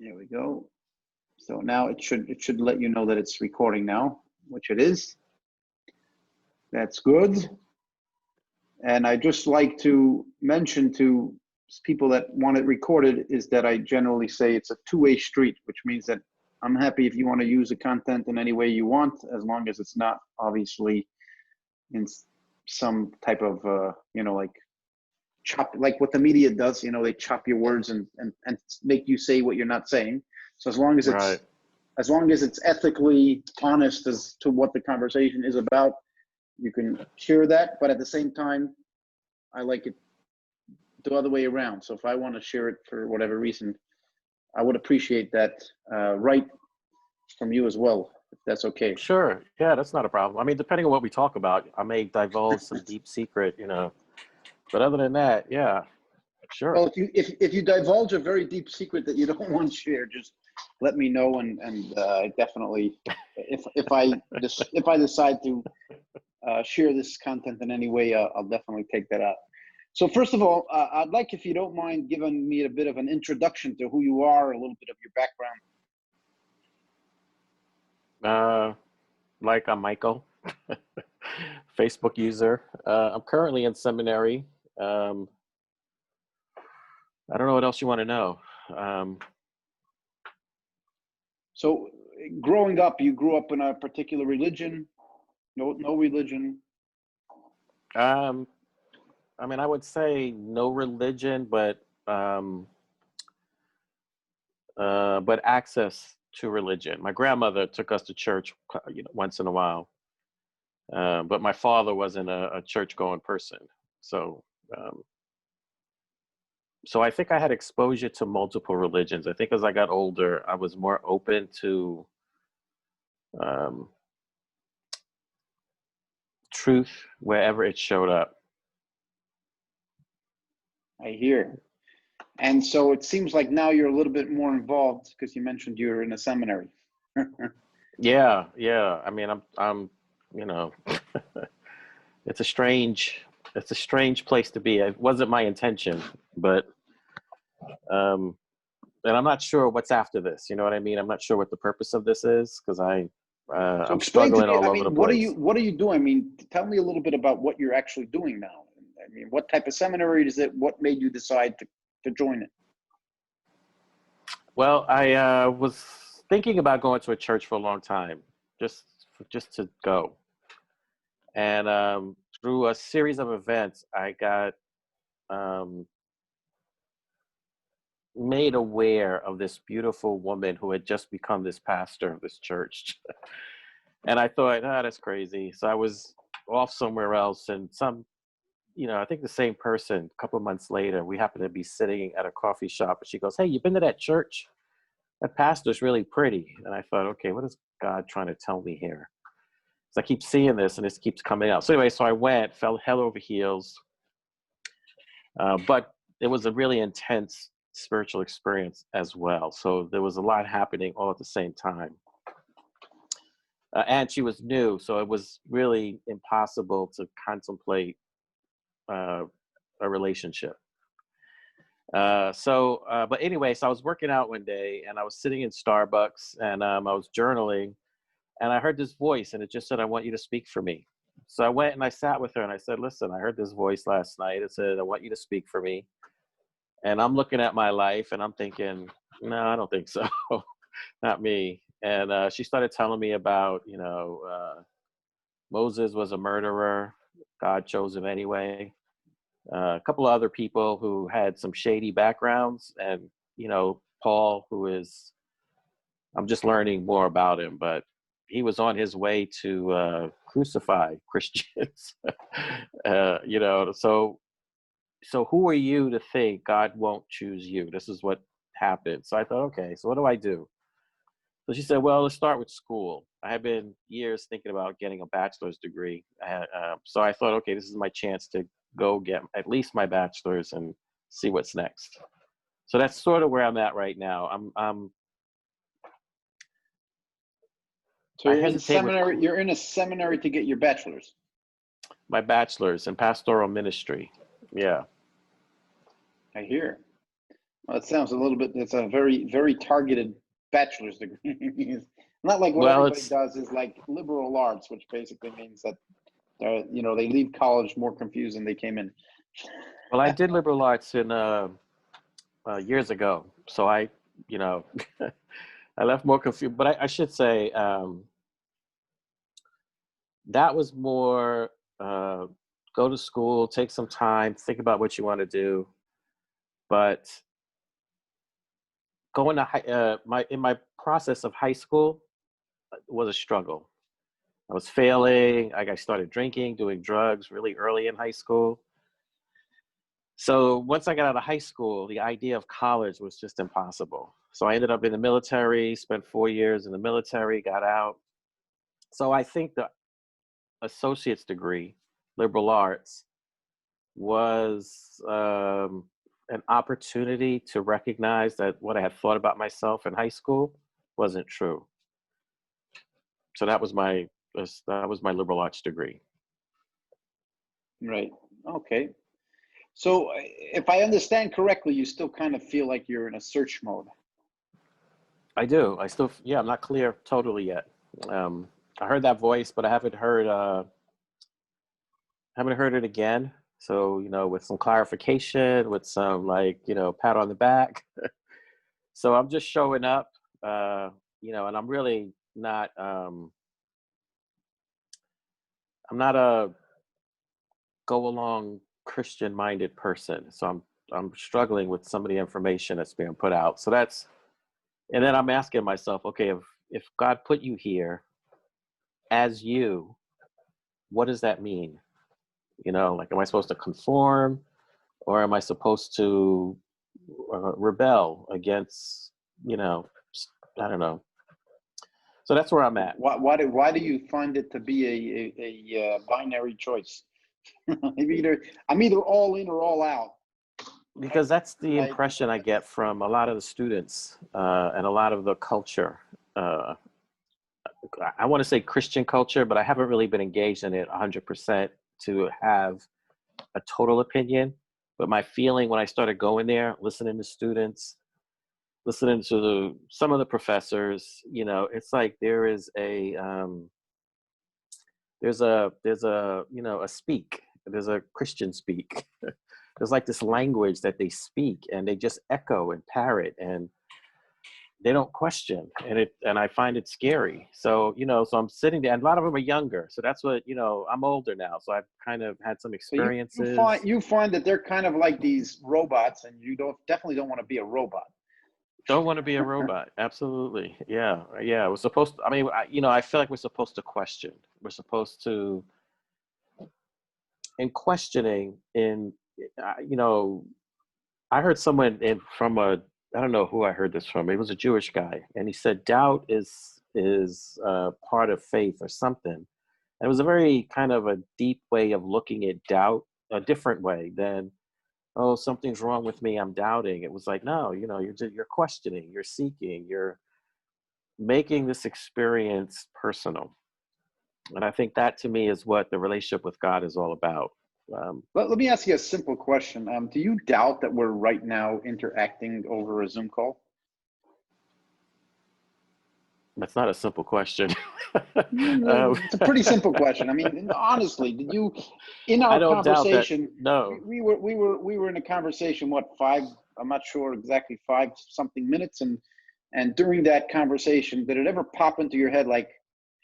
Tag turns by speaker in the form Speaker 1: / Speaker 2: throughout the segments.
Speaker 1: There we go. So now it should let you know that it's recording now, which it is. That's good. And I just like to mention to people that want it recorded is that I generally say it's a two-way street, which means that I'm happy if you want to use the content in any way you want, as long as it's not obviously in some type of, like chop, like what the media does, they chop your words and make you say what you're not saying. So as long as
Speaker 2: Right.
Speaker 1: it's ethically honest as to what the conversation is about, you can share that. But at the same time, I like it the other way around. So if I want to share it for whatever reason, I would appreciate that right from you as well, if that's okay.
Speaker 2: Sure. Yeah, that's not a problem. I mean, depending on what we talk about, I may divulge some deep secret, But other than that, yeah, sure.
Speaker 1: Well, if you divulge a very deep secret that you don't want to share, just let me know, and definitely, if I decide to share this content in any way, I'll definitely take that out. So first of all, I'd like, if you don't mind, giving me a bit of an introduction to who you are, a little bit of your background.
Speaker 2: Like I'm Michael, Facebook user. I'm currently in seminary. I don't know what else you want to know.
Speaker 1: So growing up, you grew up in a particular religion? No religion?
Speaker 2: I mean, I would say no religion, but access to religion. My grandmother took us to church, once in a while. But my father wasn't a church-going person. So I think I had exposure to multiple religions. I think as I got older, I was more open to truth wherever it showed up.
Speaker 1: I hear. And so it seems like now you're a little bit more involved because you mentioned you're in a seminary.
Speaker 2: Yeah. I mean, I'm it's a strange place to be. It wasn't my intention, but and I'm not sure what's after this. You know what I mean? I'm not sure what the purpose of this is, because I'm struggling all over the place.
Speaker 1: What are you doing? I mean, tell me a little bit about what you're actually doing now. I mean, what type of seminary is it? What made you decide to join it?
Speaker 2: Well, I was thinking about going to a church for a long time, just to go. And through a series of events, I got made aware of this beautiful woman who had just become this pastor of this church. And I thought, that's crazy. So I was off somewhere else, and I think the same person, a couple of months later, we happened to be sitting at a coffee shop, and she goes, "Hey, you been to that church? That pastor's really pretty." And I thought, okay, what is God trying to tell me here? So I keep seeing this, and this keeps coming out. So anyway, so I went, fell hell over heels. But it was a really intense spiritual experience as well. So there was a lot happening all at the same time. And she was new, so it was really impossible to contemplate a relationship. But anyway, so I was working out one day, and I was sitting in Starbucks, and I was journaling, and I heard this voice, and it just said, "I want you to speak for me." So I went and I sat with her, and I said, "Listen, I heard this voice last night. It said, I want you to speak for me." And I'm looking at my life, and I'm thinking, no, I don't think so. Not me. And she started telling me about, Moses was a murderer. God chose him anyway. A couple of other people who had some shady backgrounds, and, Paul, I'm just learning more about him, but he was on his way to crucify Christians. So who are you to think God won't choose you? This is what happened. So I thought, okay, so what do I do? So she said, well, let's start with school. I had been years thinking about getting a bachelor's degree. So I thought, okay, this is my chance to go get at least my bachelor's and see what's next. So that's sort of where I'm at right now.
Speaker 1: So you're in seminary. You're in a seminary to get your bachelor's.
Speaker 2: My bachelor's in pastoral ministry. Yeah.
Speaker 1: I hear. Well, it sounds a little bit, it's a very, very targeted bachelor's degree. It's not like what
Speaker 2: Well,
Speaker 1: everybody
Speaker 2: it's
Speaker 1: does is like liberal arts, which basically means that they leave college more confused than they came in.
Speaker 2: well, I did liberal arts in years ago, so I, you know, I left more confused. But I should say that was more go to school, take some time, think about what you want to do. But going to my process of high school was a struggle. I was failing. I started drinking, doing drugs really early in high school. So once I got out of high school, the idea of college was just impossible. So I ended up in the military, spent 4 years in the military, got out. So I think the associate's degree, liberal arts, was an opportunity to recognize that what I had thought about myself in high school wasn't true. So that was my liberal arts degree.
Speaker 1: Right. Okay. So if I understand correctly, you still kind of feel like you're in a search mode.
Speaker 2: I do. I still, yeah, I'm not clear totally yet. I heard that voice, but I haven't heard it again. So, with some clarification, with some pat on the back. So I'm just showing up, and I'm really not. I'm not a go along Christian minded person. So I'm struggling with some of the information that's being put out. So and then I'm asking myself, okay, if God put you here as you, what does that mean? Like, am I supposed to conform, or am I supposed to rebel against, I don't know. So that's where I'm at.
Speaker 1: Why do you find it to be a binary choice? I'm either all in or all out.
Speaker 2: Because that's the
Speaker 1: Like,
Speaker 2: impression I get from a lot of the students and a lot of the culture. I want to say Christian culture, but I haven't really been engaged in it 100% to have a total opinion. But my feeling when I started going there, listening to students, listening to some of the professors, it's like there's a Christian speak. There's like this language that they speak, and they just echo and parrot, and they don't question, and I find it scary. So so I'm sitting there, and a lot of them are younger. So that's what I'm older now, so I've kind of had some
Speaker 1: so
Speaker 2: experiences.
Speaker 1: you find that they're kind of like these robots, and you definitely don't want to be a robot.
Speaker 2: Don't want to be a robot. Absolutely. Yeah. Yeah. We're supposed to, I mean, I feel like we're supposed to question. We're supposed to, in questioning, I heard someone I don't know who I heard this from. It was a Jewish guy. And he said, doubt is part of faith or something. And it was a very kind of a deep way of looking at doubt, a different way than, oh, something's wrong with me, I'm doubting. It was like, no, you're questioning, you're seeking, you're making this experience personal. And I think that to me is what the relationship with God is all about.
Speaker 1: Let me ask you a simple question. Do you doubt that we're right now interacting over a Zoom call?
Speaker 2: That's not a simple question.
Speaker 1: It's a pretty simple question. I mean, honestly, did you, in
Speaker 2: I
Speaker 1: our
Speaker 2: don't doubt that.
Speaker 1: conversation,
Speaker 2: No,
Speaker 1: we were in a conversation, what, I'm not sure exactly, 5 something minutes, and during that conversation, did it ever pop into your head like,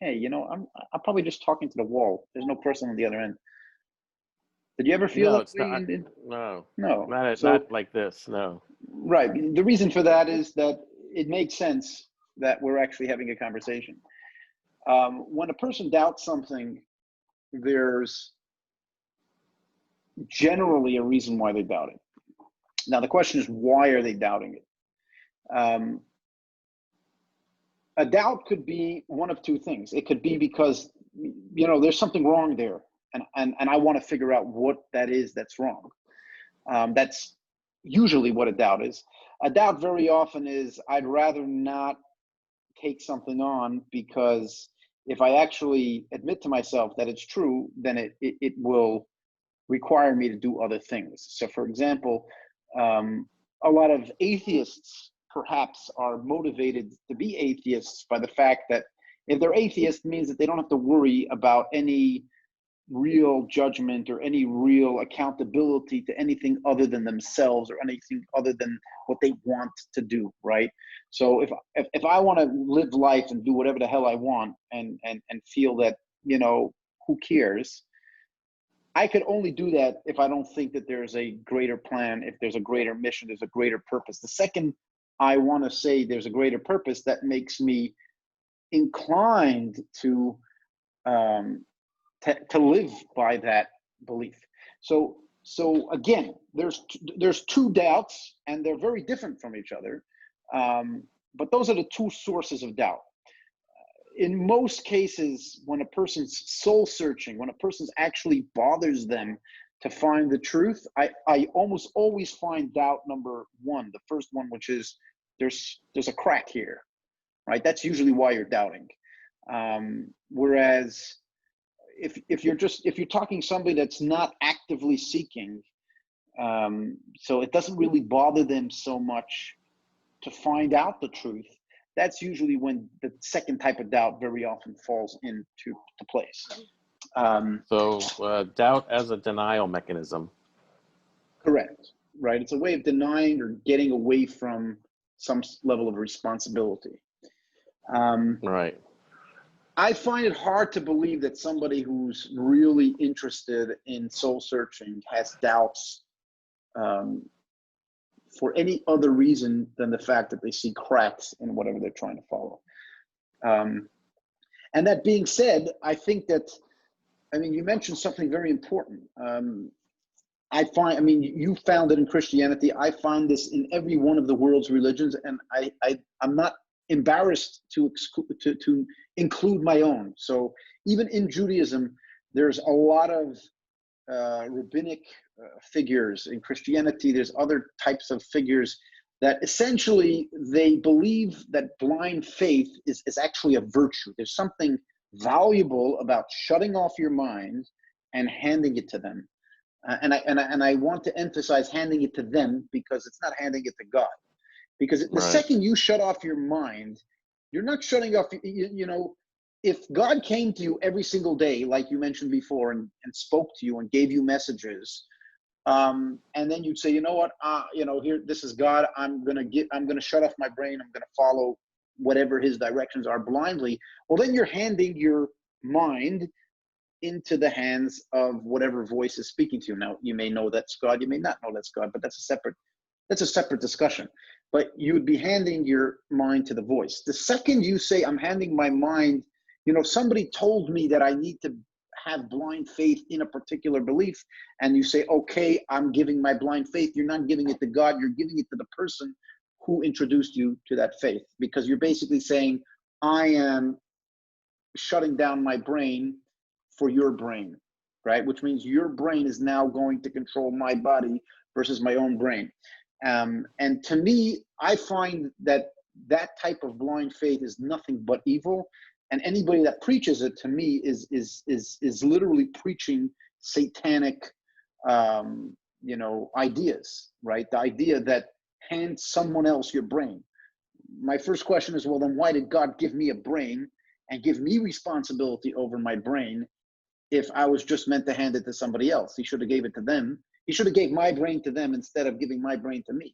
Speaker 1: hey, I'm probably just talking to the wall. There's no person on the other end. Did you ever feel
Speaker 2: no,
Speaker 1: that
Speaker 2: it's
Speaker 1: way?
Speaker 2: not. No,
Speaker 1: No. So,
Speaker 2: not like this. No.
Speaker 1: right. The reason for that is that it makes sense that we're actually having a conversation. When a person doubts something, there's generally a reason why they doubt it. Now, the question is, why are they doubting it? A doubt could be one of two things. It could be because, there's something wrong there, and I want to figure out what that is that's wrong. That's usually what a doubt is. A doubt very often is, I'd rather not take something on, because if I actually admit to myself that it's true, then it will require me to do other things. So, for example, a lot of atheists perhaps are motivated to be atheists by the fact that if they're atheists, it means that they don't have to worry about any real judgment or any real accountability to anything other than themselves or anything other than what they want to do, right? So if I want to live life and do whatever the hell I want and feel that, who cares? I could only do that if I don't think that there's a greater plan, if there's a greater mission, there's a greater purpose. The second I want to say there's a greater purpose, that makes me inclined to live by that belief. So again, there's two doubts, and they're very different from each other. But those are the two sources of doubt. In most cases, when a person's soul searching, when a person's actually bothers them to find the truth, I almost always find doubt number one, the first one, which is there's a crack here, right? That's usually why you're doubting. Whereas if you're talking somebody that's not actively seeking, so it doesn't really bother them so much to find out the truth, that's usually when the second type of doubt very often falls into place.
Speaker 2: So doubt as a denial mechanism.
Speaker 1: Correct, right? It's a way of denying or getting away from some level of responsibility.
Speaker 2: Right.
Speaker 1: I find it hard to believe that somebody who's really interested in soul searching has doubts for any other reason than the fact that they see cracks in whatever they're trying to follow. And that being said, I think that, you mentioned something very important. You found it in Christianity. I find this in every one of the world's religions, and I'm not embarrassed to include my own. So even in Judaism, there's a lot of rabbinic figures. In Christianity, there's other types of figures that essentially they believe that blind faith is actually a virtue. There's something valuable about shutting off your mind and handing it to them. And I want to emphasize handing it to them, because it's not handing it to God. Because the second you shut off your mind, you're not shutting off, if God came to you every single day, like you mentioned before, and spoke to you and gave you messages, and then you'd say, you know what, here, this is God, I'm going to shut off my brain, I'm going to follow whatever his directions are blindly. Well, then you're handing your mind into the hands of whatever voice is speaking to you. Now, you may know that's God, you may not know that's God, but that's a separate discussion. But you would be handing your mind to the voice. The second you say, I'm handing my mind, somebody told me that I need to have blind faith in a particular belief, and you say, okay, I'm giving my blind faith, you're not giving it to God, you're giving it to the person who introduced you to that faith, because you're basically saying, I am shutting down my brain for your brain, right? Which means your brain is now going to control my body versus my own brain. And to me, I find that type of blind faith is nothing but evil. And anybody that preaches it, to me, is literally preaching satanic, ideas, right? The idea that hand someone else your brain. My first question is, well, then why did God give me a brain and give me responsibility over my brain if I was just meant to hand it to somebody else? He should have gave it to them. He should have gave my brain to them instead of giving my brain to me.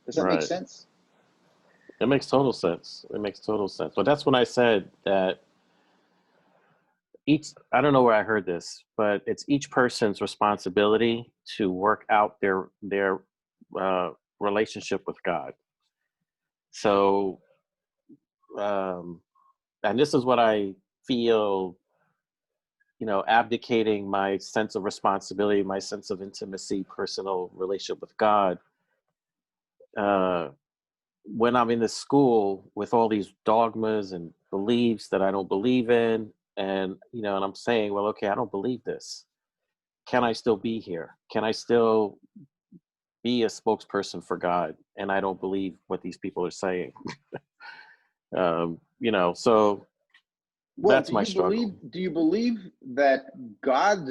Speaker 1: Does that make sense?
Speaker 2: It makes total sense. It makes total sense. But that's when I said that I don't know where I heard this, but it's each person's responsibility to work out their relationship with God. So, and this is what I feel, abdicating my sense of responsibility, my sense of intimacy, personal relationship with God. When I'm in the school with all these dogmas and beliefs that I don't believe in, and and I'm saying, well, okay, I don't believe this. Can I still be here? Can I still be a spokesperson for God? And I don't believe what these people are saying. So
Speaker 1: well,
Speaker 2: that's my struggle.
Speaker 1: Do you believe that God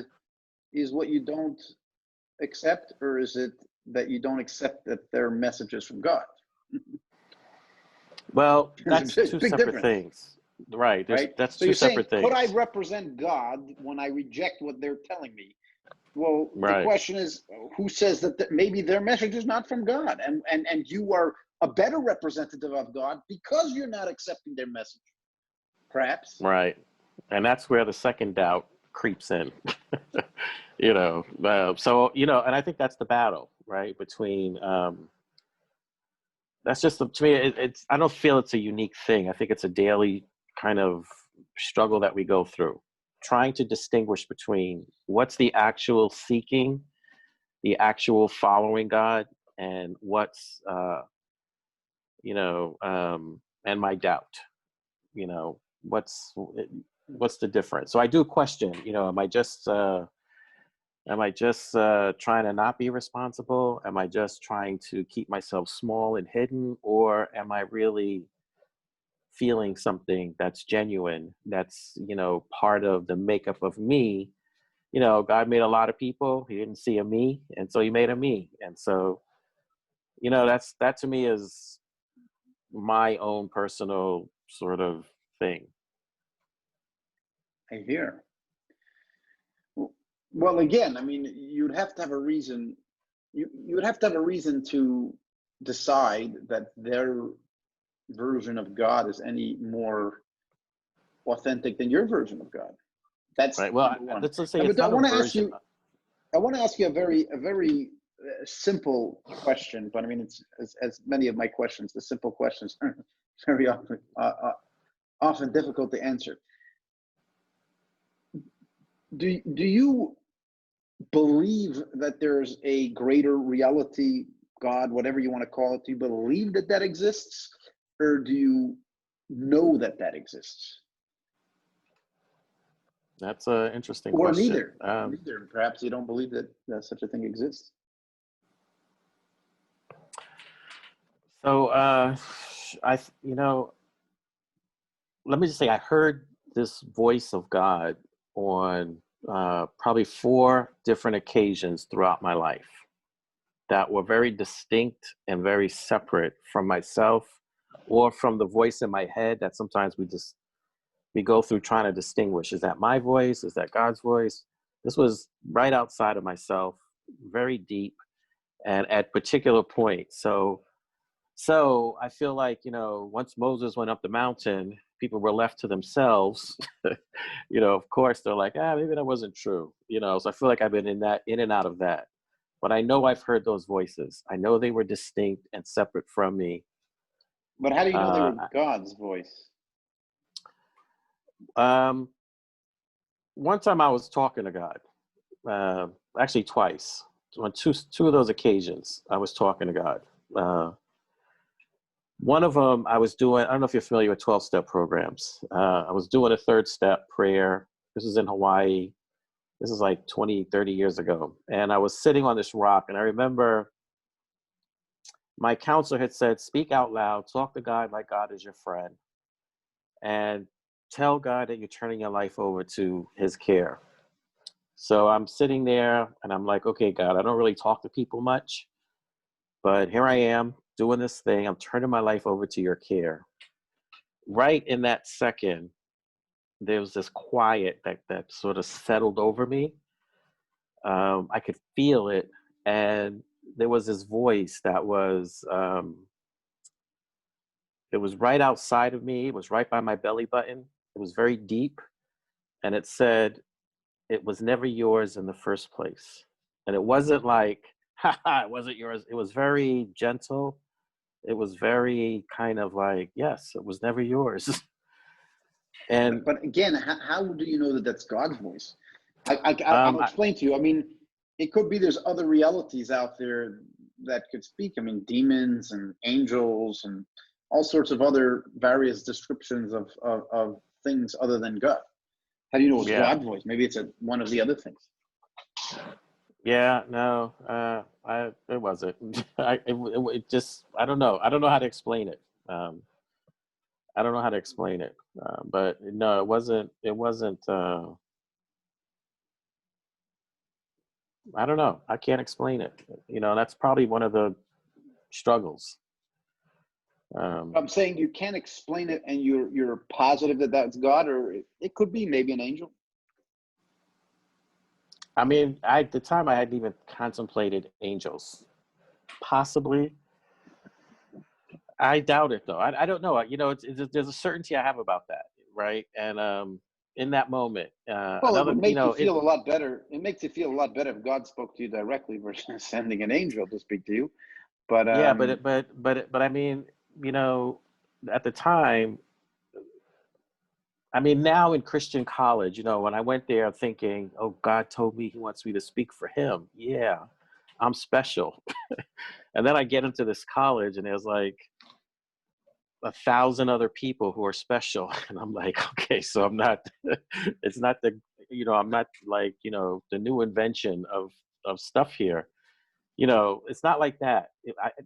Speaker 1: is what you don't accept, or is it that you don't accept that their message is from God.
Speaker 2: Well,
Speaker 1: There's
Speaker 2: that's
Speaker 1: a
Speaker 2: two
Speaker 1: big
Speaker 2: separate
Speaker 1: difference,
Speaker 2: things. Right.
Speaker 1: right?
Speaker 2: That's
Speaker 1: So
Speaker 2: two
Speaker 1: you're saying,
Speaker 2: separate
Speaker 1: could I
Speaker 2: things.
Speaker 1: represent God when I reject what they're telling me? Well, the
Speaker 2: Right.
Speaker 1: question is, who says that maybe their message is not from God, and you are a better representative of God because you're not accepting their message, perhaps.
Speaker 2: Right. And that's where the second doubt creeps in. So, and I think that's the battle, right? Between, that's just, to me, it's, I don't feel it's a unique thing. I think it's a daily kind of struggle that we go through, trying to distinguish between what's the actual seeking, the actual following God, and what's, and my doubt, you know, what's the difference? So I do question, am I just trying to not be responsible? Am I just trying to keep myself small and hidden? Or am I really feeling something that's genuine, that's, part of the makeup of me? God made a lot of people. He didn't see a me. And so he made a me. And so, that to me is my own personal sort of thing.
Speaker 1: I hear. Well, again, I mean, you'd have to have a reason. You would have to have a reason to decide that their version of God is any more authentic than your version of God. That's
Speaker 2: Right. Well,
Speaker 1: number one.
Speaker 2: let's say it's
Speaker 1: But I
Speaker 2: not a
Speaker 1: want to ask
Speaker 2: version.
Speaker 1: you. I want to ask you a very simple question. But I mean, it's as many of my questions. The simple questions are very often difficult to answer. Do you believe that there's a greater reality, God, whatever you want to call it? Do you believe that that exists, or do you know that that exists?
Speaker 2: That's an interesting
Speaker 1: Or
Speaker 2: question.
Speaker 1: neither. Neither. Perhaps you don't believe that such a thing exists.
Speaker 2: So, let me just say, I heard this voice of God on probably 4 different occasions throughout my life that were very distinct and very separate from myself or from the voice in my head that sometimes we go through trying to distinguish. Is that my voice? Is that God's voice? This was right outside of myself, very deep and at particular points. So I feel like, once Moses went up the mountain, people were left to themselves. Of course, they're like, maybe that wasn't true. So I feel like I've been in and out of that. But I know I've heard those voices. I know they were distinct and separate from me.
Speaker 1: But how do you know they
Speaker 2: Uh,
Speaker 1: were God's voice?
Speaker 2: One time I was talking to God, actually twice. On two of those occasions, I was talking to God. One of them I was doing, I don't know if you're familiar with 12-step programs. I was doing a 3rd step prayer. This was in Hawaii. This is like 20, 30 years ago. And I was sitting on this rock, and I remember my counselor had said, speak out loud, talk to God like God is your friend, and tell God that you're turning your life over to his care. So I'm sitting there and I'm like, okay, God, I don't really talk to people much, but here I am doing this thing. I'm turning my life over to your care. Right in that second, there was this quiet that sort of settled over me. I could feel it. And there was this voice that was, it was right outside of me. It was right by my belly button. It was very deep. And it said, it was never yours in the first place. And it wasn't like, it wasn't yours. It was very gentle. It was very kind of like, yes, it was never yours. And
Speaker 1: but again, how do you know that that's God's voice? I'll explain to you. I mean, it could be there's other realities out there that could speak. I mean, demons and angels and all sorts of other various descriptions of things other than God. How do you know it's
Speaker 2: yeah,
Speaker 1: God's voice? Maybe it's one of the other things.
Speaker 2: yeah, no, it wasn't. It just, I don't know. I don't know how to explain it. I don't know how to explain it. But no, it wasn't. I don't know. I can't explain it. That's probably one of the struggles.
Speaker 1: I'm saying you can't explain it, and you're positive that that's God, or it could be maybe an angel.
Speaker 2: I mean, at the time I hadn't even contemplated angels. Possibly. I doubt it though. I don't know. There's a certainty I have about that, right? And in that moment,
Speaker 1: Well, it
Speaker 2: another,
Speaker 1: would make you feel a lot better. It makes you feel a lot better if God spoke to you directly versus sending an angel to speak to you. But
Speaker 2: yeah, but I mean, at the time, I mean, now in Christian college, when I went there thinking, oh, God told me he wants me to speak for him. Yeah, I'm special. And then I get into this college and there's like 1,000 other people who are special. And I'm like, okay, so I'm not, it's not I'm not like, the new invention of stuff here. It's not like that.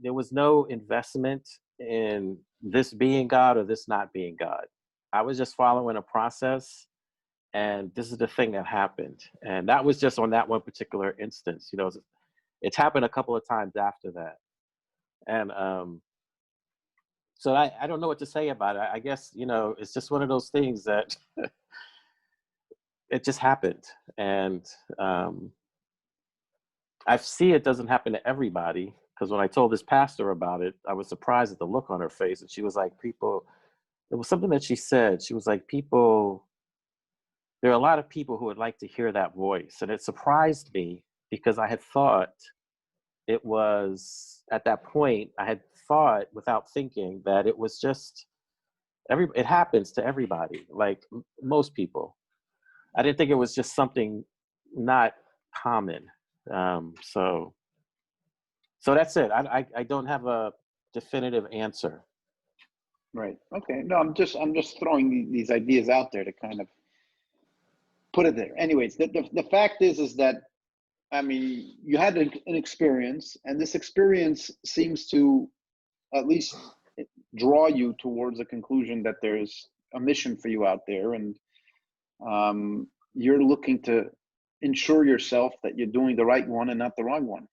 Speaker 2: There was no investment in this being God or this not being God. I was just following a process, and this is the thing that happened. And that was just on that one particular instance. It's happened a couple of times after that. And so I don't know what to say about it. I guess, it's just one of those things that it just happened. And I see it doesn't happen to everybody, because when I told this pastor about it, I was surprised at the look on her face. And she was like, it was something that she said. She was like, there are a lot of people who would like to hear that voice. And it surprised me because I had thought it was, at that point, I had thought without thinking that it was just, it happens to everybody, like most people. I didn't think it was just something not common. So that's it. I don't have a definitive answer.
Speaker 1: right, okay. No, I'm just throwing these ideas out there to kind of put it there. Anyways, the fact is that, I mean, you had an experience, and this experience seems to at least draw you towards a conclusion that there's a mission for you out there, and you're looking to ensure yourself that you're doing the right one and not the wrong one.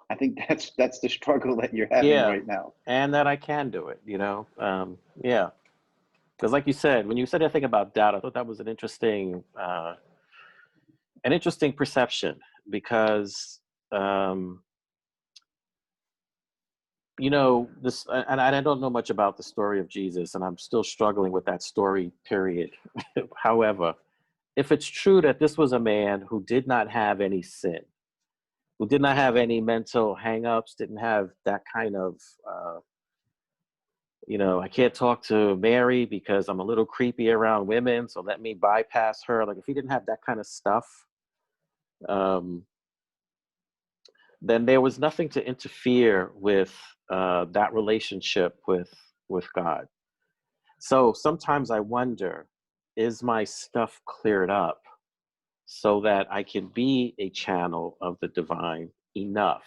Speaker 1: I think that's the struggle that you're having
Speaker 2: Yeah,
Speaker 1: right now.
Speaker 2: and that I can do it. Yeah, because like you said, when you said anything about doubt, I thought that was an interesting perception, because this, and I don't know much about the story of Jesus, and I'm still struggling with that story, period. However, if it's true that this was a man who did not have any sin, who did not have any mental hangups, didn't have that kind of, I can't talk to Mary because I'm a little creepy around women, so let me bypass her. Like, if he didn't have that kind of stuff, then there was nothing to interfere with that relationship with God. So sometimes I wonder, is my stuff cleared up so that I can be a channel of the divine enough?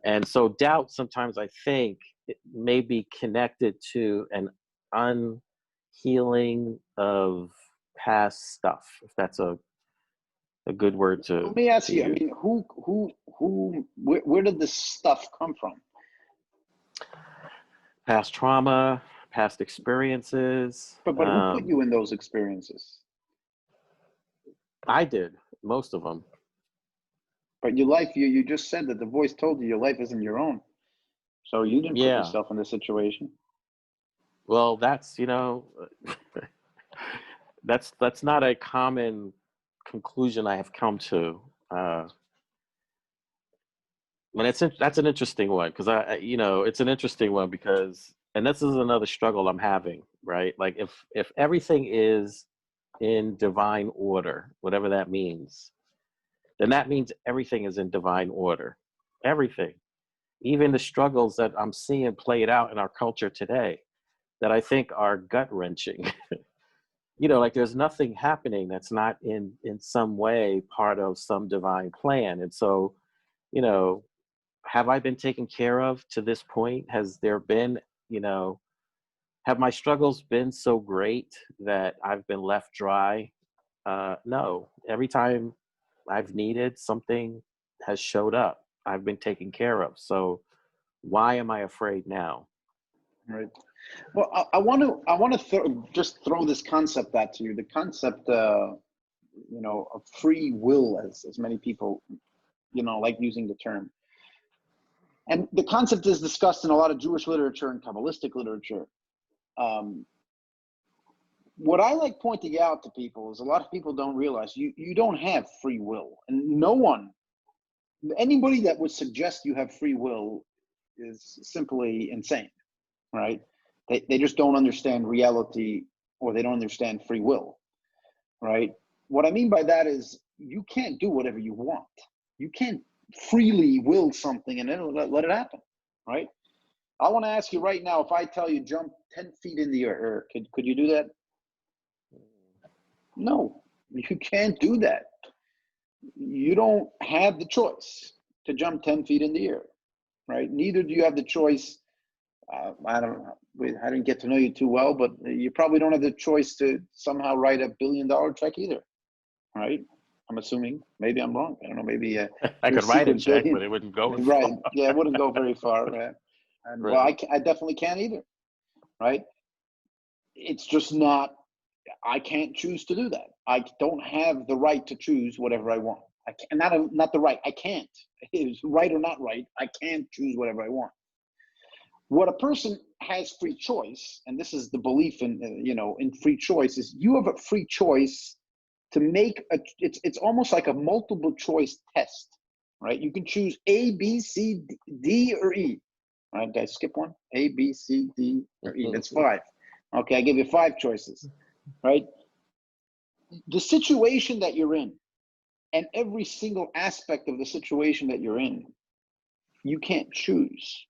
Speaker 2: And so doubt, sometimes I think it may be connected to an unhealing of past stuff, if that's a good word
Speaker 1: Let me ask
Speaker 2: to
Speaker 1: you. I
Speaker 2: use.
Speaker 1: mean, where did this stuff come from?
Speaker 2: Past trauma, past experiences.
Speaker 1: But who put you in those experiences?
Speaker 2: I did, most of them.
Speaker 1: But your life, you just said that the voice told you your life isn't your own. So you didn't put
Speaker 2: Yeah.
Speaker 1: yourself in this situation.
Speaker 2: Well, that's, that's not a common conclusion I have come to. That's an interesting one, because it's an interesting one because, and this is another struggle I'm having, right? Like, if everything is in divine order, whatever that means, then that means everything is in divine order. Everything, even the struggles that I'm seeing played out in our culture today, that I think are gut wrenching. Like, there's nothing happening that's not in some way part of some divine plan. And so, have I been taken care of to this point? Has there been, have my struggles been so great that I've been left dry? No. Every time I've needed, something has showed up. I've been taken care of. So why am I afraid now?
Speaker 1: Right. Well, I want to just throw this concept out to you. The concept, of free will, as many people, like using the term. And the concept is discussed in a lot of Jewish literature and Kabbalistic literature. What I like pointing out to people is a lot of people don't realize you don't have free will. And anybody that would suggest you have free will is simply insane, right? They just don't understand reality, or they don't understand free will, right? What I mean by that is you can't do whatever you want. You can't freely will something and then let it happen, right? I want to ask you right now, if I tell you jump 10 feet in the air, could you do that? No, you can't do that. You don't have the choice to jump 10 feet in the air, right? Neither do you have the choice. I didn't get to know you too well, but you probably don't have the choice to somehow write $1 billion check either, right? I'm assuming. Maybe I'm wrong. I don't know. Maybe
Speaker 2: I could write a check, but it wouldn't go
Speaker 1: right.
Speaker 2: far.
Speaker 1: Yeah, it wouldn't go very far. Right? And
Speaker 2: Right.
Speaker 1: well, I definitely can't either, right? It's just not. I can't choose to do that. I don't have the right to choose whatever I want. I can't, not the right. I can't. It's right or not right. I can't choose whatever I want. What a person has free choice, and this is the belief in in free choice, is you have a free choice to make it's almost like a multiple choice test, right? You can choose A, B, C, D, or E. All right, did I skip one? A, B, C, D, or E. That's 5. Okay, I give you 5 choices, right? The situation that you're in, and every single aspect of the situation that you're in, you can't choose.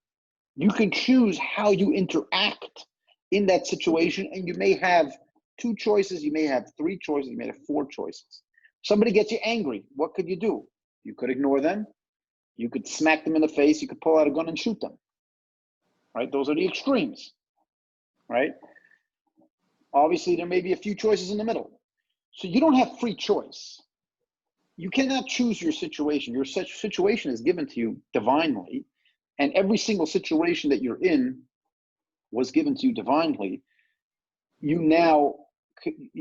Speaker 1: You can choose how you interact in that situation, and you may have 2 choices, you may have 3 choices, you may have 4 choices. Somebody gets you angry. What could you do? You could ignore them. You could smack them in the face. You could pull out a gun and shoot them. Right? Those are the extremes. Right? Obviously, there may be a few choices in the middle. So you don't have free choice. You cannot choose your situation. Your situation is given to you divinely, and every single situation that you're in was given to you divinely. You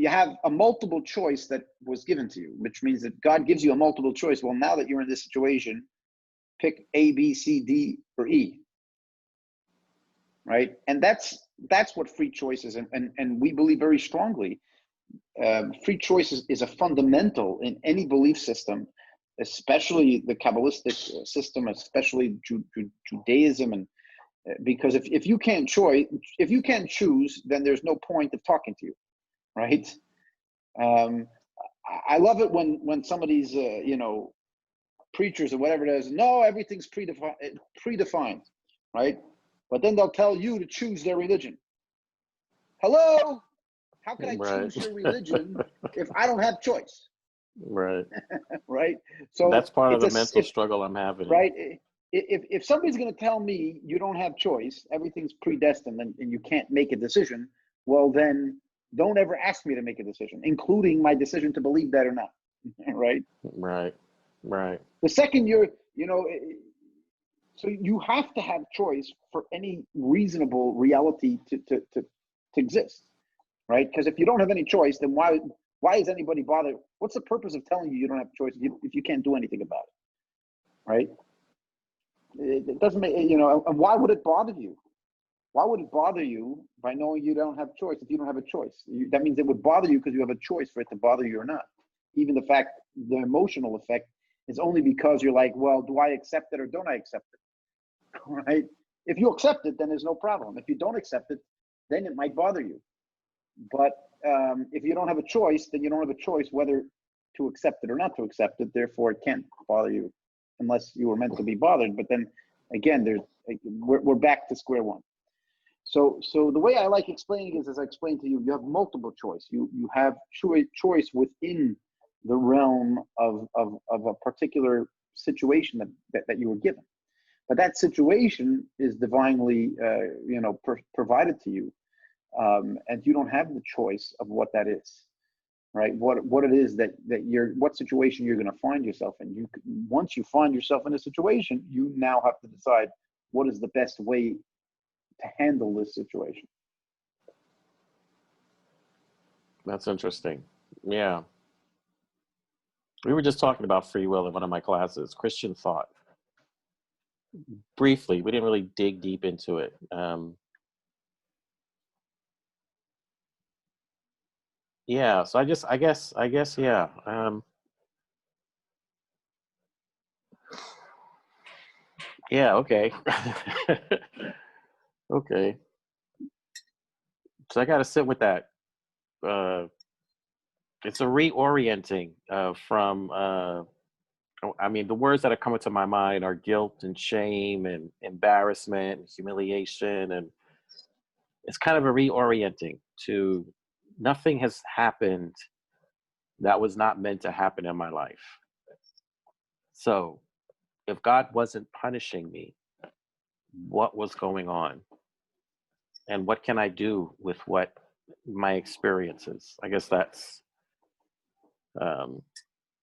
Speaker 1: have a multiple choice that was given to you, which means that God gives you a multiple choice. Well, now that you're in this situation, pick A, B, C, D, or E, right? And that's what free choice is, and we believe very strongly free choice is a fundamental in any belief system, especially the Kabbalistic system, especially Judaism, and because if you can't choose, then there's no point of talking to you, right? I love it when some of these preachers or whatever it is, no, everything's predefined, right? But then they'll tell you to choose their religion. Hello? How can I choose your religion if I don't have choice?
Speaker 2: Right.
Speaker 1: Right? So
Speaker 2: that's part of the mental struggle I'm having.
Speaker 1: Right? If somebody's going to tell me you don't have choice, everything's predestined, and you can't make a decision, well, then don't ever ask me to make a decision, including my decision to believe that or not. Right?
Speaker 2: Right.
Speaker 1: The second so you have to have choice for any reasonable reality to exist, right? Because if you don't have any choice, then why is anybody bothered? What's the purpose of telling you don't have choice if you can't do anything about it, right? It doesn't make, and why would it bother you? Why would it bother you by knowing you don't have choice if you don't have a choice? That means it would bother you because you have a choice for it to bother you or not. Even the emotional effect is only because you're like, well, do I accept it or don't I accept it? Right? If you accept it, then there's no problem. If you don't accept it, then it might bother you. But if you don't have a choice, then you don't have a choice whether to accept it or not to accept it. Therefore, it can't bother you unless you were meant to be bothered. But then again, we're back to square one. So the way I like explaining it is, as I explained to you, you have multiple choice. You have choice within the realm of a particular situation that you were given. But that situation is divinely, provided to you, and you don't have the choice of what that is. right? What it is that what situation you're going to find yourself in. Once you find yourself in a situation, you now have to decide what is the best way to handle this situation.
Speaker 2: That's interesting. Yeah. We were just talking about free will in one of my classes, Christian thought. Briefly, we didn't really dig deep into it. Yeah, so I guess, yeah. Yeah, okay. Okay. So I got to sit with that. It's a reorienting from, I mean, the words that are coming to my mind are guilt and shame and embarrassment and humiliation. And it's kind of a reorienting to nothing has happened that was not meant to happen in my life. So if God wasn't punishing me, what was going on? And what can I do with what my experiences? I guess that's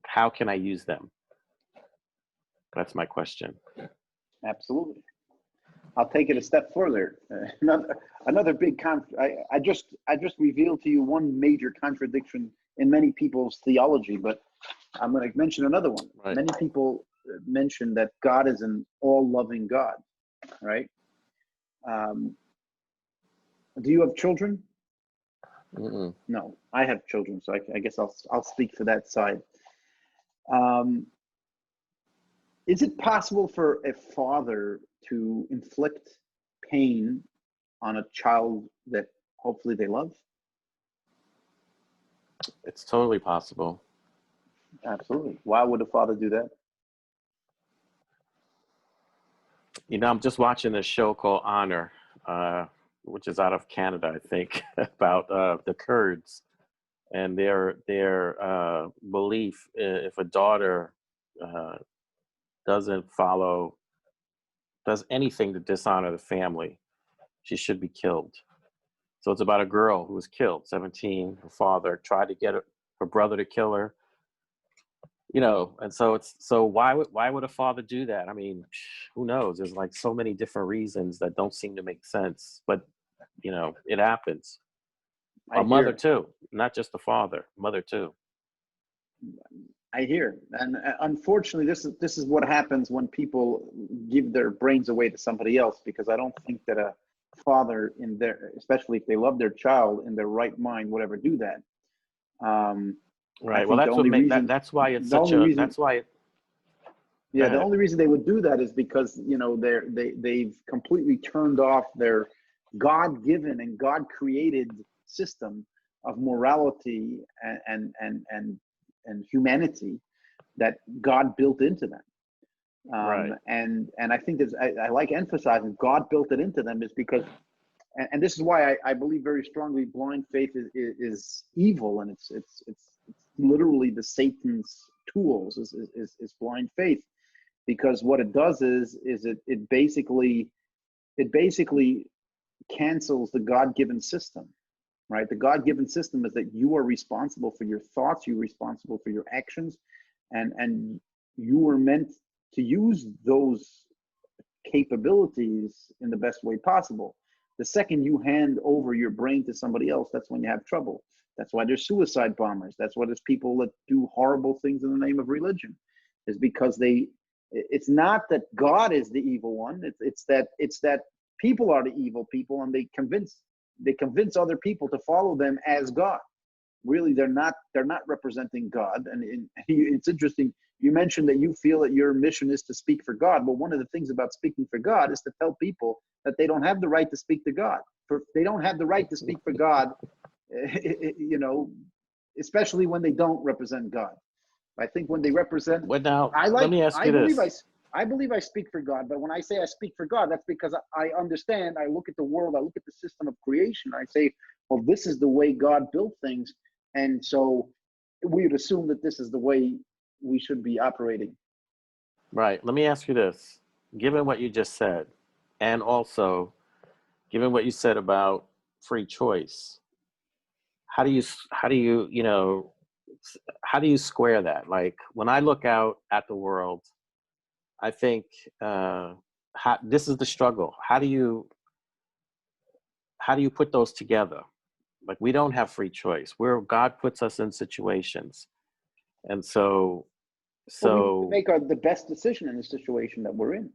Speaker 2: how can I use them? That's my question.
Speaker 1: Absolutely. I'll take it a step further. Another big I just revealed to you one major contradiction in many people's theology, but I'm going to mention another one.
Speaker 2: Right.
Speaker 1: Many people mention that God is an all-loving God, right? Do you have children?
Speaker 2: Mm-mm.
Speaker 1: No, I have children, so I guess I'll speak for that side. Is it possible for a father to inflict pain on a child that hopefully they love?
Speaker 2: It's totally possible.
Speaker 1: Absolutely. Why would a father do that?
Speaker 2: You know, I'm just watching a show called Honor, which is out of Canada, I think, about the Kurds and their belief if a daughter does anything to dishonor the family, she should be killed. So it's about a girl who was killed, 17. Her father tried to get her brother to kill her. You know, and so why would a father do that? I mean, who knows? There's like so many different reasons that don't seem to make sense, but you know, it happens. A mother too, not just the father, mother too.
Speaker 1: I hear, and unfortunately, this is what happens when people give their brains away to somebody else. Because I don't think that a father especially if they love their child, in their right mind would ever do that.
Speaker 2: Right. Well, that's what that's why it's such a. That's why.
Speaker 1: Yeah, the only reason they would do that is because they've completely turned off their God-given and God-created system of morality and humanity that God built into them.
Speaker 2: Right.
Speaker 1: And I think I like emphasizing God built it into them is because, and this is why I believe very strongly blind faith is evil, and it's literally the Satan's tools is blind faith. Because what it does is it basically cancels the God-given system, right? The God-given system is that you are responsible for your thoughts, you're responsible for your actions, and you were meant to use those capabilities in the best way possible. The second you hand over your brain to somebody else, that's when you have trouble. That's why there's suicide bombers. That's why there's people that do horrible things in the name of religion, is because it's not that God is the evil one. It's that people are the evil people, and they convince other people to follow them as God. Really, they're not representing God. And it's interesting. You mentioned that you feel that your mission is to speak for God. But one of the things about speaking for God is to tell people that they don't have the right to speak to God. They don't have the right to speak for God, especially when they don't represent God. I think when they represent,
Speaker 2: well, now, let me ask you this.
Speaker 1: I believe I speak for God, but when I say I speak for God, that's because I understand. I look at the world, I look at the system of creation. I say, well, this is the way God built things, and so we would assume that this is the way we should be operating.
Speaker 2: Right. Let me ask you this: given what you just said, and also given what you said about free choice, how do you how do you square that? Like when I look out at the world, I think this is the struggle. How do you put those together? Like we don't have free choice. Where God puts us in situations, and so
Speaker 1: Well, we need to make the best decision in the situation that we're in.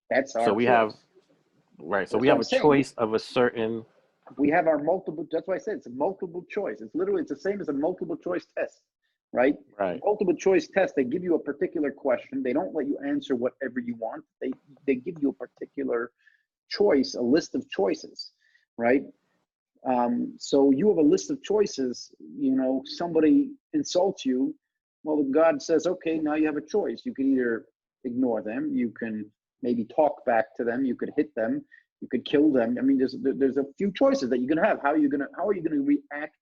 Speaker 1: That's our
Speaker 2: we
Speaker 1: choice.
Speaker 2: have right. So
Speaker 1: That's
Speaker 2: we
Speaker 1: what
Speaker 2: have
Speaker 1: I'm
Speaker 2: a
Speaker 1: saying.
Speaker 2: choice of a certain.
Speaker 1: We have our multiple. That's why I said it's a multiple choice. It's the same as a multiple choice test, right?
Speaker 2: Right.
Speaker 1: Multiple choice test. They give you a particular question. They don't let you answer whatever you want. They give you a particular choice, a list of choices, right? So you have a list of choices. You know, somebody insults you. Well, God says, okay, now you have a choice. You can either ignore them. You can maybe talk back to them. You could hit them. You could kill them. I mean, there's a few choices that you can have. How are you gonna react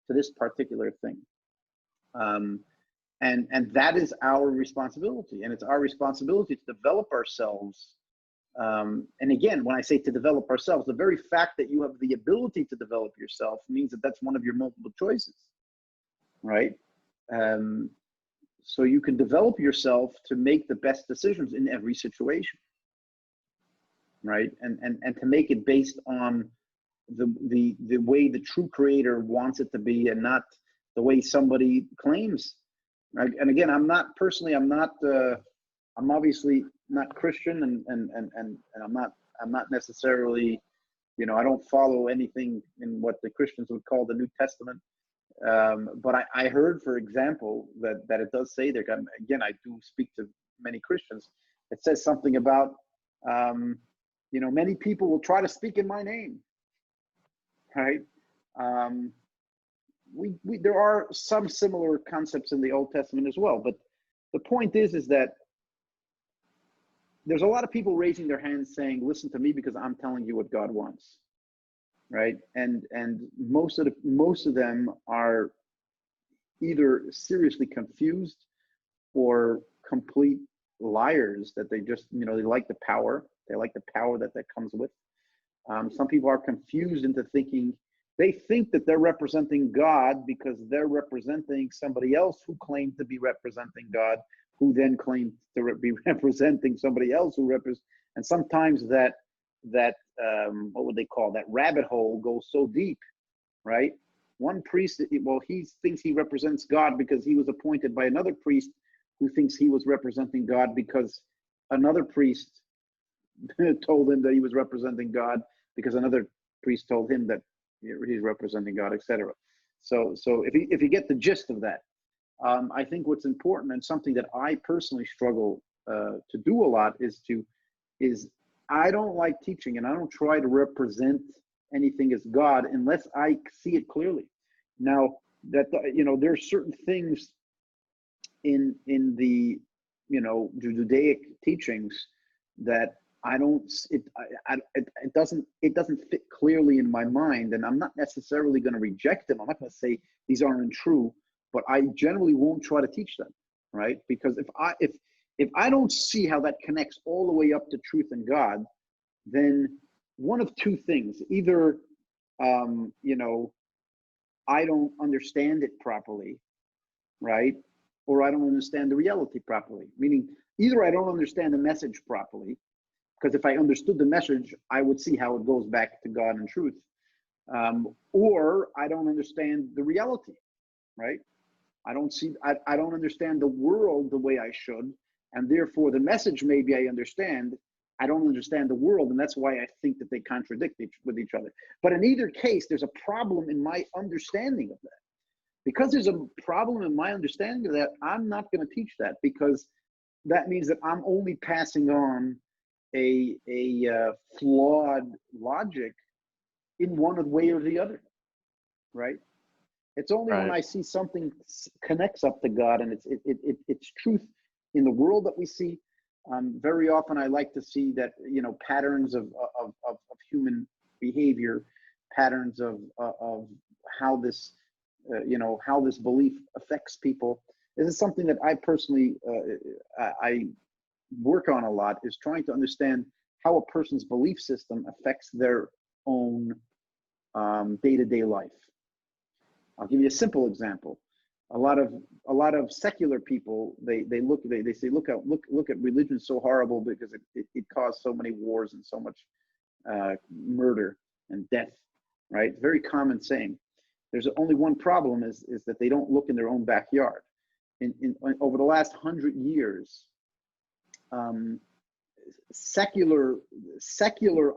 Speaker 1: to this particular thing? And that is our responsibility, and it's our responsibility to develop ourselves. And again, when I say to develop ourselves, the very fact that you have the ability to develop yourself means that that's one of your multiple choices, right? So you can develop yourself to make the best decisions in every situation, right? And to make it based on the way the true creator wants it to be, and not the way somebody claims, right? And again, I'm obviously not Christian, and I'm not necessarily, you know, I don't follow anything in what the Christians would call the New Testament. But I heard, for example, that it does say there. Again, I do speak to many Christians. It says something about, you know, many people will try to speak in my name, right? There are some similar concepts in the Old Testament as well. But the point is that there's a lot of people raising their hands saying, listen to me because I'm telling you what God wants, right? And most of them are either seriously confused or complete liars, that they just, you know, they like the power that comes with. Some people are confused into thinking, they think that they're representing God because they're representing somebody else who claimed to be representing God, who then claimed to be representing somebody else who represents. And sometimes that what would they call that rabbit hole goes so deep, right? One priest, well, he thinks he represents God because he was appointed by another priest who thinks he was representing God because another priest told him that he was representing God because another priest told him that he's representing God, etc. So if you get the gist of that, I think what's important, and something that I personally struggle to do a lot, is I don't like teaching, and I don't try to represent anything as God unless I see it clearly. Now that, you know, there are certain things in the, you know, Judaic teachings that it doesn't fit clearly in my mind, and I'm not necessarily going to reject them. I'm not going to say these aren't true, but I generally won't try to teach them, right? Because if I don't see how that connects all the way up to truth and God, then one of two things: either you know, I don't understand it properly, right? Or I don't understand the reality properly. Meaning, either I don't understand the message properly, because if I understood the message, I would see how it goes back to God and truth. Or I don't understand the reality, right? I don't understand the world the way I should, and therefore the message maybe I understand. I don't understand the world, and that's why I think that they contradict with each other. But in either case, there's a problem in my understanding of that. Because there's a problem in my understanding of that, I'm not going to teach that, because that means that I'm only passing on a flawed logic in one way or the other, right? It's only when
Speaker 2: Right.
Speaker 1: I see something connects up to God, and it's truth in the world that we see. Very often, I like to see that, you know, patterns of human behavior, patterns of how this you know, how this belief affects people. This is something that I personally I work on a lot, is trying to understand how a person's belief system affects their own day-to-day life. I'll give you a simple example. a lot of secular people, they say, look at religion, so horrible because it caused so many wars and so much murder and death, right? Very common saying. There's only one problem, is that they don't look in their own backyard. Over the last 100 years, secular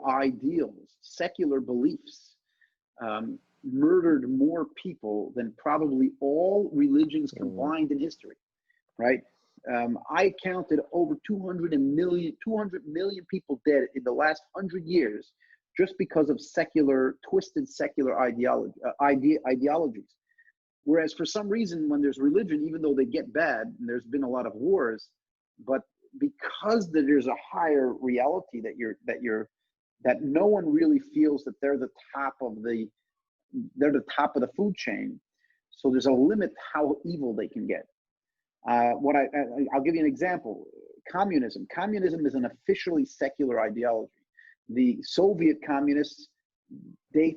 Speaker 1: ideals, secular beliefs, murdered more people than probably all religions combined in history, right? I counted over 200 million people dead in the last 100 years just because of twisted secular ideologies. Whereas for some reason, when there's religion, even though they get bad, and there's been a lot of wars, but because there's a higher reality that no one really feels that they're the top of the food chain. So there's a limit how evil they can get. I'll give you an example. Communism. Communism is an officially secular ideology. The Soviet communists, they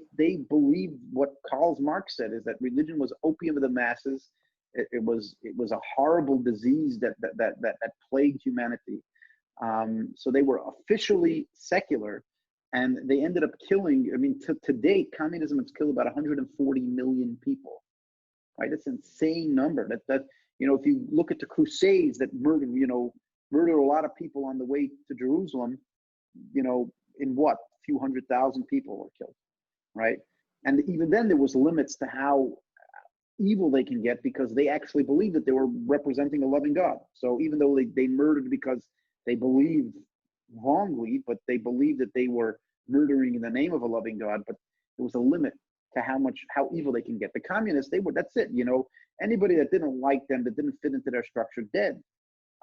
Speaker 1: believed what Karl Marx said, is that religion was opium of the masses. It was a horrible disease that plagued humanity. So they were officially secular, and they ended up killing. I mean, to date, communism has killed about 140 million people. Right, that's an insane number. That if you look at the Crusades that murdered a lot of people on the way to Jerusalem, in what, a few 100,000 people were killed, right? And even then, there was limits to how evil they can get, because they actually believed that they were representing a loving God. So even though they murdered because they believed wrongly, but they believed that they were murdering in the name of a loving God, but there was a limit to how evil they can get. The communists, that's it. Anybody that didn't like them, that didn't fit into their structure, dead.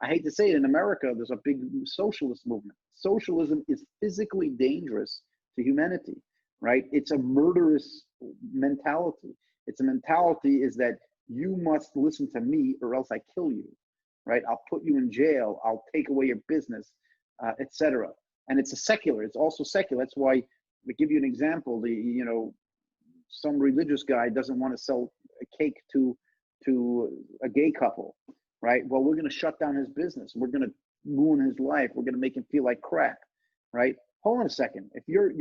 Speaker 1: I hate to say it, in America, there's a big socialist movement. Socialism is physically dangerous to humanity, right? It's a murderous mentality. It's a mentality is that you must listen to me or else I kill you, right? I'll put you in jail. I'll take away your business, etc. And it's also secular. That's why, to give you an example, some religious guy doesn't want to sell a cake to a gay couple, right? Well, we're going to shut down his business. We're going to ruin his life. We're going to make him feel like crap, right? Hold on a second. If you're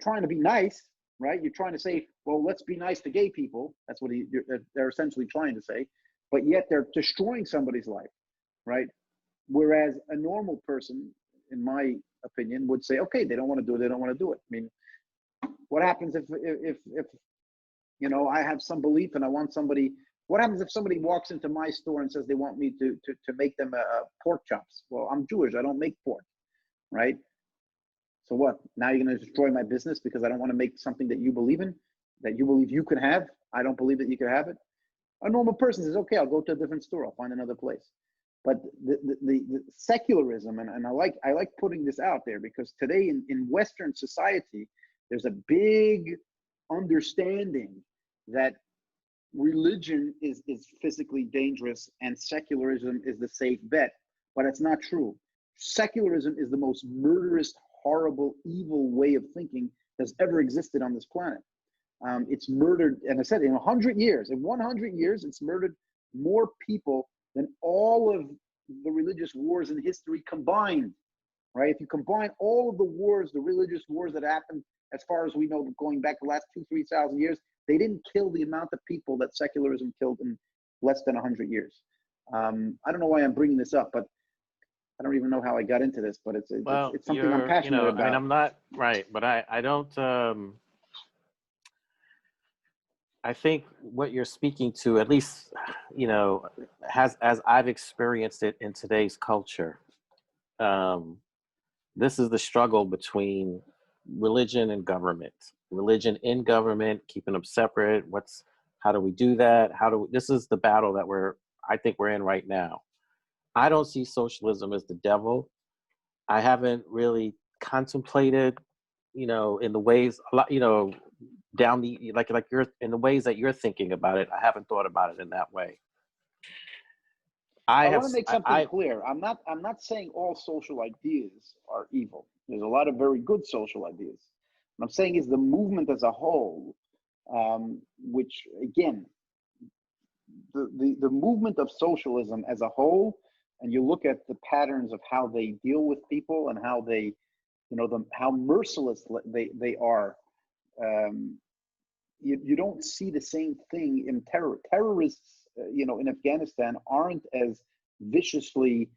Speaker 1: trying to be nice, right? You're trying to say, well, let's be nice to gay people. That's what they're essentially trying to say, but yet they're destroying somebody's life, right? Whereas a normal person, in my opinion, would say, okay, they don't want to do it. They don't want to do it. I mean, what happens if I have some belief and I want somebody? What happens if somebody walks into my store and says they want me to make them pork chops? Well, I'm Jewish. I don't make pork, right? So what? Now you're going to destroy my business because I don't want to make something that you believe in, that you believe you can have. I don't believe that you can have it. A normal person says, okay, I'll go to a different store. I'll find another place. But the secularism, and I like putting this out there, because today in Western society, there's a big understanding that religion is physically dangerous and secularism is the safe bet, but it's not true. Secularism is the most murderous, horrible, evil way of thinking that's ever existed on this planet. It's murdered, and I said, in 100 years, it's murdered more people than all of the religious wars in history combined, right? If you combine all of the wars, the religious wars that happened, as far as we know, going back the last 2,000-3,000 years, they didn't kill the amount of people that secularism killed in less than 100 years. I don't know why I'm bringing this up, but I don't even know how I got into this, but it's something I'm passionate about.
Speaker 2: I mean, I'm not right, but I don't. I think what you're speaking to, at least, as I've experienced it in today's culture, this is the struggle between religion and government. Religion in government, keeping them separate. How do we do that? This is the battle that I think we're in right now. I don't see socialism as the devil. I haven't really contemplated, in the ways, down the like you're in the ways that you're thinking about it. I haven't thought about it in that way.
Speaker 1: I want to make something clear. I'm not saying all social ideas are evil. There's a lot of very good social ideas. What I'm saying is the movement as a whole, which again, the movement of socialism as a whole, and you look at the patterns of how they deal with people and how they, how merciless they are. You don't see the same thing in terrorists. In Afghanistan aren't as viciously,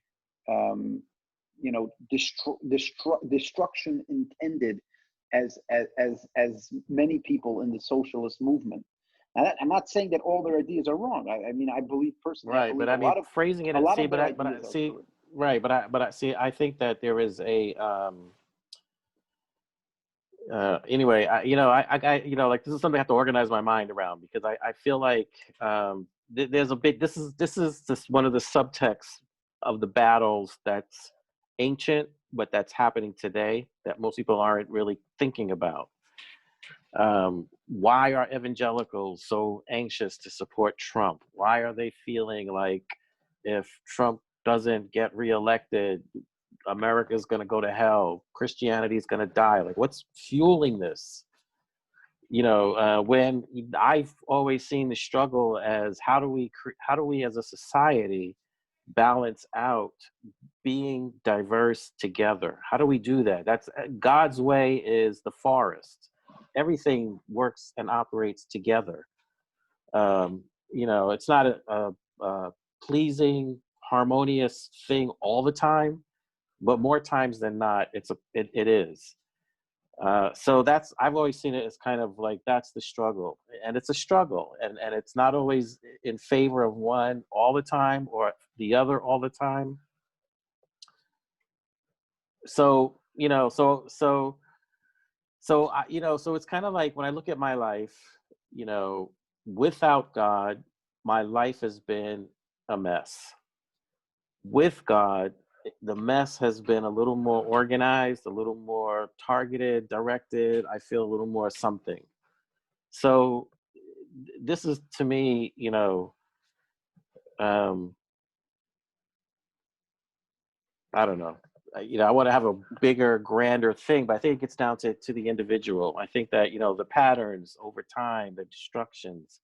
Speaker 1: destruction intended as many people in the socialist movement. Now, I'm not saying that all their ideas are wrong. I mean, I believe personally,
Speaker 2: Right, but I mean, phrasing it,
Speaker 1: a lot
Speaker 2: see,
Speaker 1: of their
Speaker 2: but I
Speaker 1: ideas are
Speaker 2: see,
Speaker 1: true.
Speaker 2: right, but I see, I think that there is a, anyway, like this is something I have to organize my mind around, because I feel like there's a big, this is just one of the subtexts of the battles that's ancient, but that's happening today that most people aren't really thinking about. Why are evangelicals so anxious to support Trump? Why are they feeling like if Trump doesn't get reelected, America's going to go to hell, Christianity is going to die? Like, what's fueling this? When I've always seen the struggle as how do we as a society balance out being diverse together? How do we do that? That's God's way is the forest. Everything works and operates together. It's not a pleasing, harmonious thing all the time, but more times than not, it is. So I've always seen it as kind of like that's the struggle, and it's a struggle, and it's not always in favor of one all the time or the other all the time. So so it's kind of like when I look at my life, without God, my life has been a mess. With God, the mess has been a little more organized, a little more targeted, directed. I feel a little more something. So this is, to me, I don't know. I want to have a bigger, grander thing, but I think it gets down to the individual. I think that, the patterns over time, the destructions,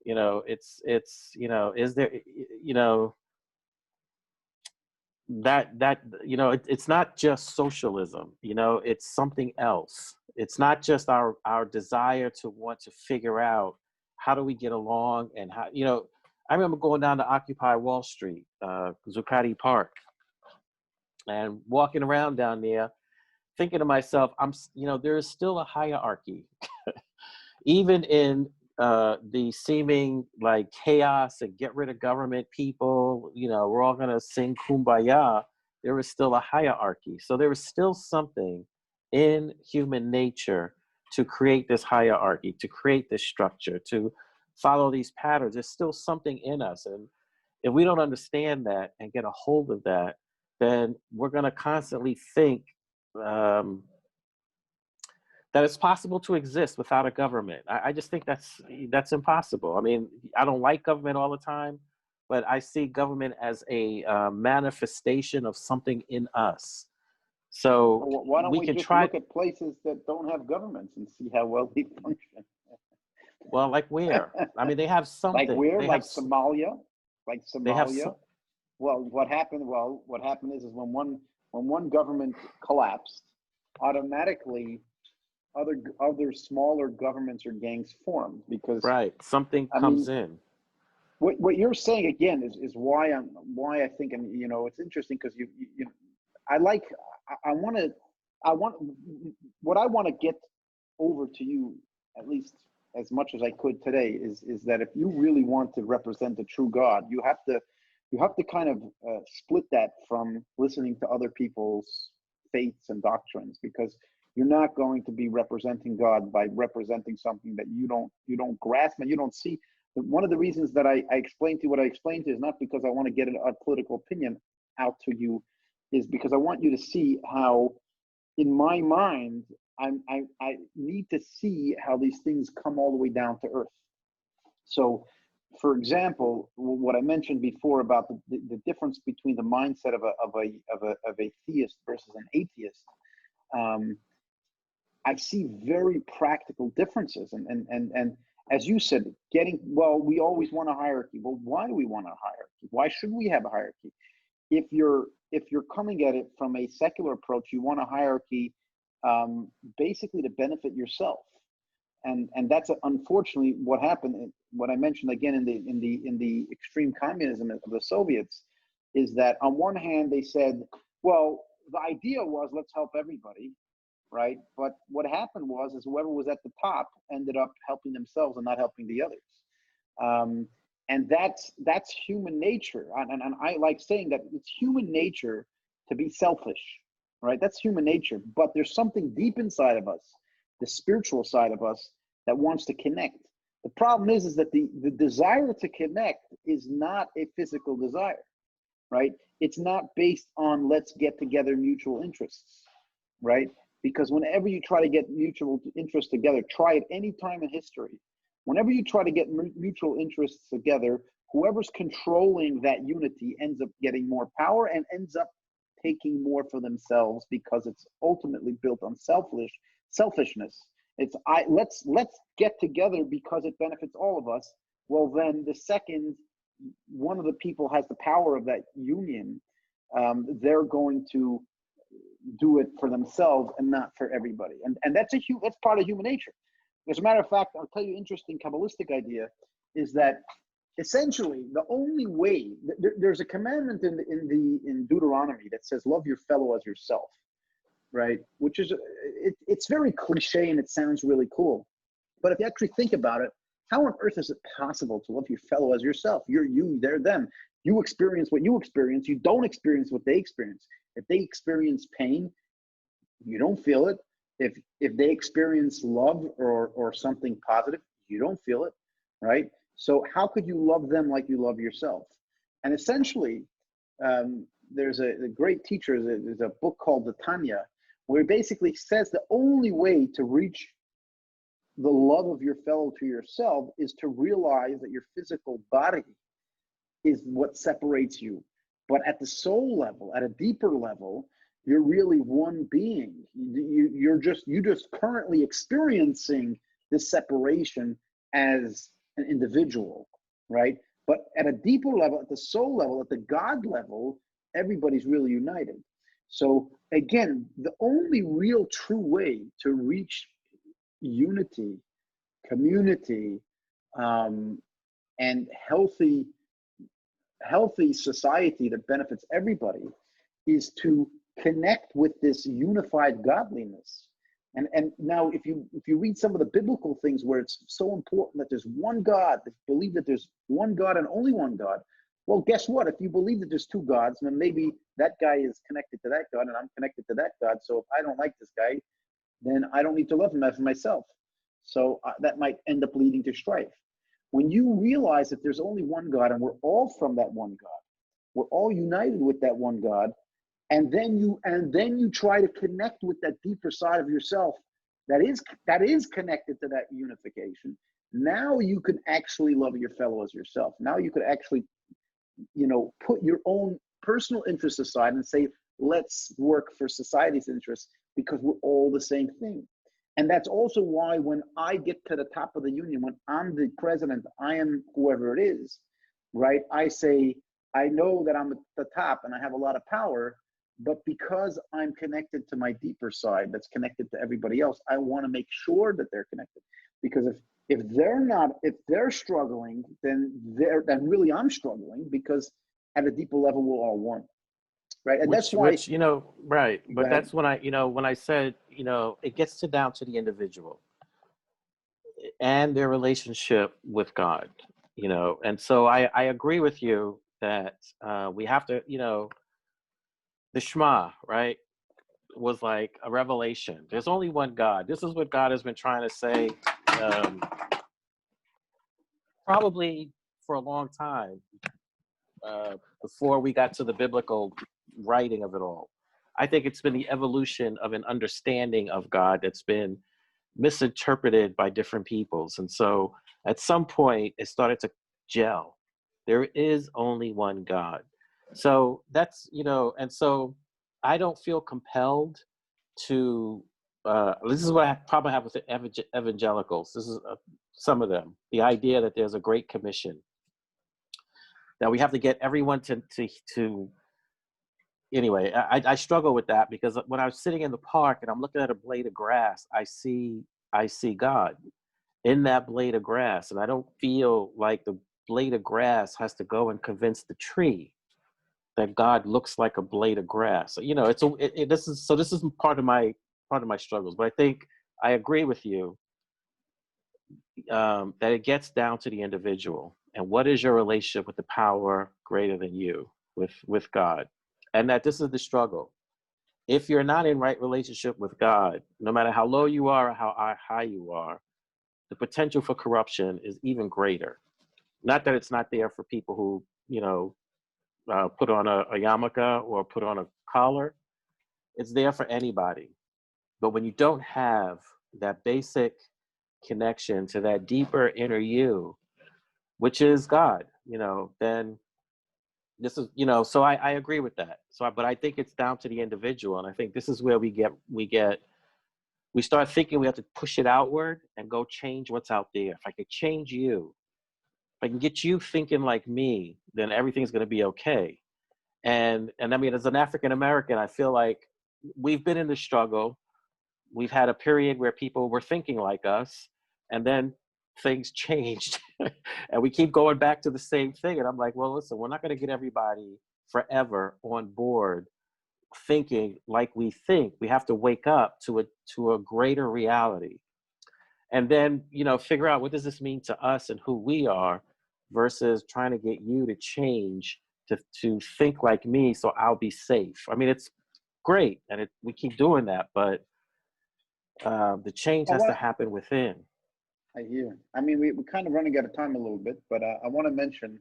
Speaker 2: it's, is there, it's not just socialism, it's something else. It's not just our desire to want to figure out how do we get along, and how, I remember going down to Occupy Wall Street, Zuccotti Park, and walking around down there thinking to myself, there is still a hierarchy, even in the seeming like chaos and get rid of government people, we're all going to sing kumbaya. There is still a hierarchy. So there is still something in human nature to create this hierarchy, to create this structure, to follow these patterns. There's still something in us. And if we don't understand that and get a hold of that, then we're going to constantly think that it's possible to exist without a government. I just think that's impossible. I mean, I don't like government all the time, but I see government as a manifestation of something in us. So
Speaker 1: well, why don't we
Speaker 2: can
Speaker 1: just
Speaker 2: try.
Speaker 1: look at places that don't have governments and see how well they function?
Speaker 2: Well, like where? I mean, they have something.
Speaker 1: Like where?
Speaker 2: They
Speaker 1: Like
Speaker 2: have.
Speaker 1: Somalia? Like
Speaker 2: They have.
Speaker 1: Somalia? Well, what happened? Well, what happened is when one government collapsed, automatically other smaller governments or gangs formed, because
Speaker 2: Right. Something
Speaker 1: I
Speaker 2: comes
Speaker 1: mean,
Speaker 2: in.
Speaker 1: what you're saying again is why I think, and it's interesting because I like I want to what I want to get over to you, at least as much as I could today, is that if you really want to represent the true God, you have to kind of split that from listening to other people's faiths and doctrines, because you're not going to be representing God by representing something that you don't grasp and you don't see. One of the reasons that I explained to you what I explained to you is not because I want to get a political opinion out to you, is because I want you to see how, in my mind, I need to see how these things come all the way down to earth. So, for example, what I mentioned before about the difference between the mindset of a theist versus an atheist, I see very practical differences, and as you said, well, we always want a hierarchy. Well, why do we want a hierarchy? Why should we have a hierarchy? If you're coming at it from a secular approach, you want a hierarchy basically to benefit yourself. And that's unfortunately what happened. What I mentioned again in the extreme communism of the Soviets is that on one hand they said, well, the idea was let's help everybody, right? But what happened is whoever was at the top ended up helping themselves and not helping the others. And that's human nature. And I like saying that it's human nature to be selfish, right? That's human nature. But there's something deep inside of us, the spiritual side of us, that wants to connect. The problem is that the desire to connect is not a physical desire, right? It's not based on let's get together mutual interests, right? Because whenever you try to get mutual interests together, try it any time in history. Whenever you try to get mutual interests together, whoever's controlling that unity ends up getting more power and ends up taking more for themselves because it's ultimately built on selfishness. It's let's get together because it benefits all of us. Well, then the second one of the people has the power of that union, they're going to do it for themselves and not for everybody. And that's part of human nature. As a matter of fact, I'll tell you an interesting Kabbalistic idea is that essentially the only way there's a commandment in Deuteronomy that says love your fellow as yourself, right? Which is it's very cliche and it sounds really cool, but if you actually think about it, how on earth is it possible to love your fellow as yourself? You're you, they're them. You experience what you experience. You don't experience what they experience. If they experience pain, you don't feel it. If they experience love or something positive, you don't feel it, right? So how could you love them like you love yourself? And essentially, there's a great teacher, there's a book called the Tanya, where it basically says the only way to reach the love of your fellow to yourself is to realize that your physical body is what separates you. But at the soul level, at a deeper level, you're really one being. You're just currently experiencing this separation as an individual, right? But at a deeper level, at the soul level, at the God level, everybody's really united. So again, the only real true way to reach unity, community, and healthy society that benefits everybody is to connect with this unified godliness. And now if you read some of the biblical things where it's so important that there's one God, that believe that there's one God and only one God, well, guess what? If you believe that there's two gods, then maybe that guy is connected to that God and I'm connected to that God. So if I don't like this guy, then I don't need to love him as myself. So that might end up leading to strife. When you realize that there's only one God and we're all from that one God, we're all united with that one God, and then you try to connect with that deeper side of yourself that is connected to that unification. Now you can actually love your fellow as yourself. Now you could actually, put your own personal interests aside and say, let's work for society's interests because we're all the same thing. And that's also why when I get to the top of the union, when I'm the president, I am whoever it is, right? I say, I know that I'm at the top and I have a lot of power, but because I'm connected to my deeper side that's connected to everybody else, I want to make sure that they're connected. Because if they're struggling, then really I'm struggling, because at a deeper level we're all one. Right. And that's why,
Speaker 2: right. But that's when I said, it gets down to the individual and their relationship with God, and so I agree with you that we have to, the Shema, right, was like a revelation. There's only one God. This is what God has been trying to say probably for a long time before we got to the biblical writing of it all. I think it's been the evolution of an understanding of God that's been misinterpreted by different peoples. And so at some point it started to gel. There is only one God. So that's, and so I don't feel compelled to, this is what I probably have with the evangelicals. This is some of them. The idea that there's a great commission, that we have to get everyone to anyway, I struggle with that, because when I was sitting in the park and I'm looking at a blade of grass, I see God in that blade of grass, and I don't feel like the blade of grass has to go and convince the tree that God looks like a blade of grass. You know, this is part of my struggles. But I think I agree with you, that it gets down to the individual and what is your relationship with the power greater than you, with God, and that this is the struggle. If you're not in right relationship with God, no matter how low you are or how high you are, the potential for corruption is even greater. Not that it's not there for people who, put on a yarmulke or put on a collar. It's there for anybody. But when you don't have that basic connection to that deeper inner you, which is God, then this is, so I agree with that. But I think it's down to the individual. And I think this is where we start thinking we have to push it outward and go change what's out there. If I could change you, if I can get you thinking like me, then everything's going to be okay. And I mean, as an African American, I feel like we've been in the struggle. We've had a period where people were thinking like us, and then things changed, and we keep going back to the same thing. And I'm like, well, listen, we're not going to get everybody forever on board thinking like we think. We have to wake up to a greater reality, and then figure out what does this mean to us and who we are, versus trying to get you to change to think like me so I'll be safe. I mean, it's great, and we keep doing that, but the change has to happen within.
Speaker 1: I hear. I mean, we're kind of running out of time a little bit, but I want to mention,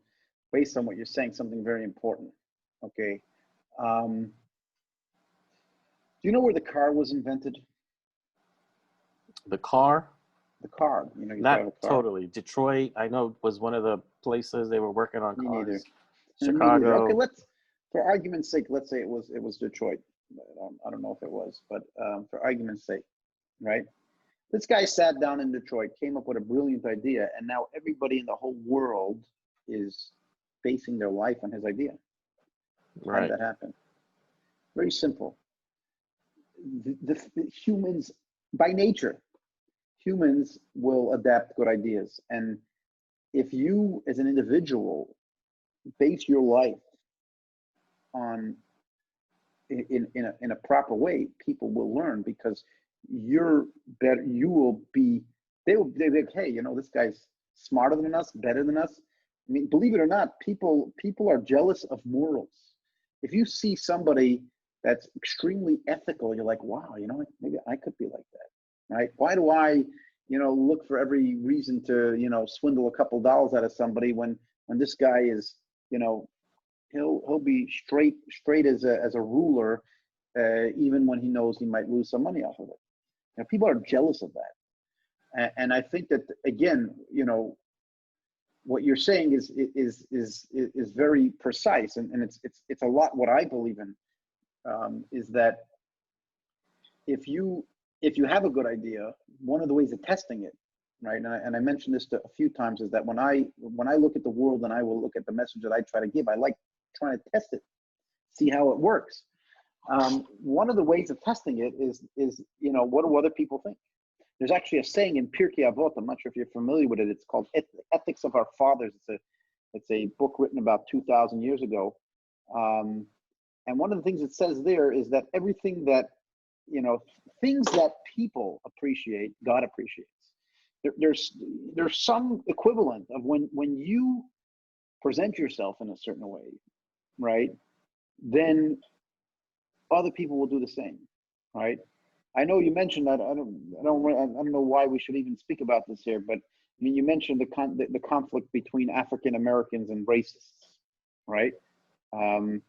Speaker 1: based on what you're saying, something very important. Okay. Do you know where the car was invented?
Speaker 2: The car?
Speaker 1: The car. You
Speaker 2: Not
Speaker 1: drive a car.
Speaker 2: Totally. Detroit, I know, was one of the places they were working on cars.
Speaker 1: Me neither.
Speaker 2: Chicago.
Speaker 1: Okay, for argument's sake, let's say it was Detroit. I don't know if it was, but for argument's sake, right? This guy sat down in Detroit, came up with a brilliant idea, and now everybody in the whole world is basing their life on his idea.
Speaker 2: Right.
Speaker 1: How did that happen? Very simple. The humans, by nature, humans will adapt good ideas. And if you, as an individual, base your life on in a proper way, people will learn, because you're better. You will be. They'll be like, hey, this guy's smarter than us, better than us. I mean, believe it or not, people are jealous of morals. If you see somebody that's extremely ethical, you're like, wow, maybe I could be like that, right? Why do I, look for every reason to, swindle a couple dollars out of somebody when this guy is, he'll be straight as a ruler, even when he knows he might lose some money off of it. People are jealous of that, and I think that, again, what you're saying is very precise, and it's a lot what I believe in, is that if you have a good idea, one of the ways of testing it, right? And I mentioned this a few times, is that when I look at the world and I will look at the message that I try to give, I like trying to test it, see how it works. One of the ways of testing it is what do other people think? There's actually a saying in Pirkei Avot. I'm not sure if you're familiar with it. It's called Ethics of Our Fathers. It's a book written about 2,000 years ago. And one of the things it says there is that everything that, things that people appreciate, God appreciates. There's some equivalent of when you present yourself in a certain way, right? Then other people will do the same, right? I know you mentioned that. I don't know why we should even speak about this here, but I mean, you mentioned the conflict between African Americans and racists, right? One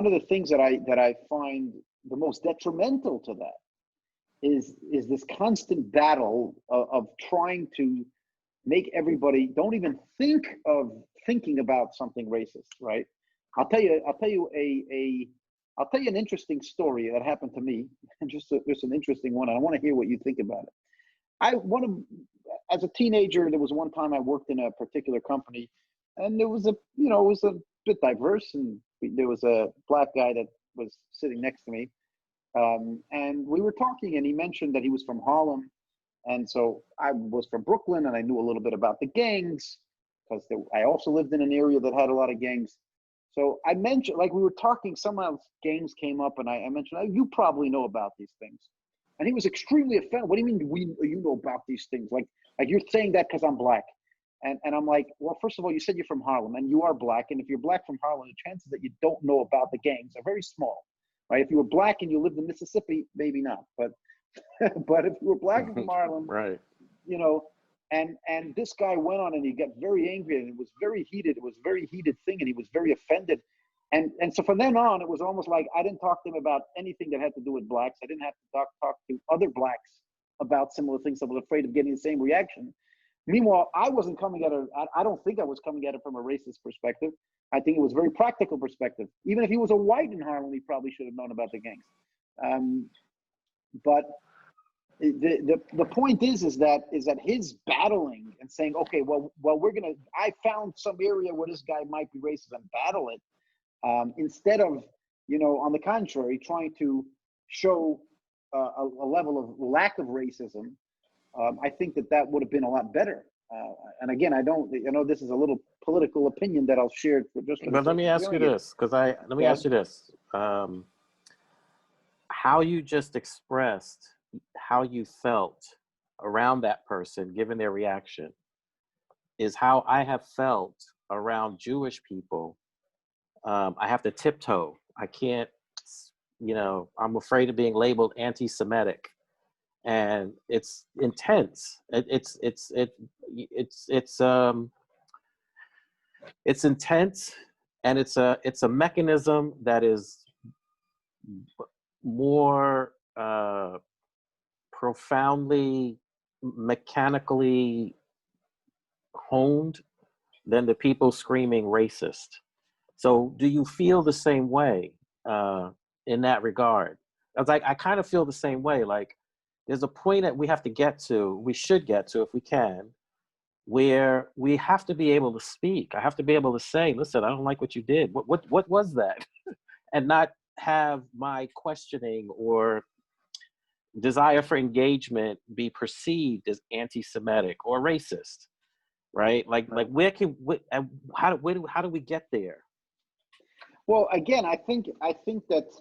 Speaker 1: of the things that I find the most detrimental to that is this constant battle of trying to make everybody don't even think of thinking about something racist, right? I'll tell you an interesting story that happened to me, and just an interesting one. I want to hear what you think about it. as a teenager, there was one time I worked in a particular company, and it was a bit diverse, and there was a black guy that was sitting next to me, and we were talking, and he mentioned that he was from Harlem, and so I was from Brooklyn, and I knew a little bit about the gangs because I also lived in an area that had a lot of gangs. So I mentioned, like we were talking, some of gangs came up, and I mentioned, oh, you probably know about these things. And he was extremely offended. What do you mean you know about these things? Like you're saying that because I'm black. And I'm like, well, first of all, you said you're from Harlem, and you are black. And if you're black from Harlem, the chances that you don't know about the gangs are very small, right? If you were black and you lived in Mississippi, maybe not. But but if you were black and from Harlem,
Speaker 2: Right.
Speaker 1: you know, and this guy went on and he got very angry, and it was very heated. It was a very heated thing, and he was very offended. And so from then on, it was almost like I didn't talk to him about anything that had to do with blacks. I didn't have to talk to other blacks about similar things. I was afraid of getting the same reaction. Meanwhile, I wasn't coming at it. I don't think I was coming at it from a racist perspective. I think it was a very practical perspective. Even if he was a white in Harlem, he probably should have known about the gangs. But the point is that his battling and saying, okay, well, I found some area where this guy might be racist and battle it, instead of, on the contrary, trying to show a level of lack of racism. I think that would have been a lot better. And again, I know this is a little political opinion that I'll share
Speaker 2: But let me ask you this, how you just expressed how you felt around that person, given their reaction, is how I have felt around Jewish people. I have to tiptoe. I can't, I'm afraid of being labeled anti-Semitic, and it's intense. It's intense, and it's a mechanism that is more profoundly mechanically honed than the people screaming racist. So do you feel the same way in that regard? I was like, I kind of feel the same way. Like, there's a point that we should get to if we can, where we have to be able to speak. I have to be able to say, listen, I don't like what you did. What was that? And not have my questioning or desire for engagement be perceived as anti-Semitic or racist, right? Like how do we get there?
Speaker 1: Well, again, I think that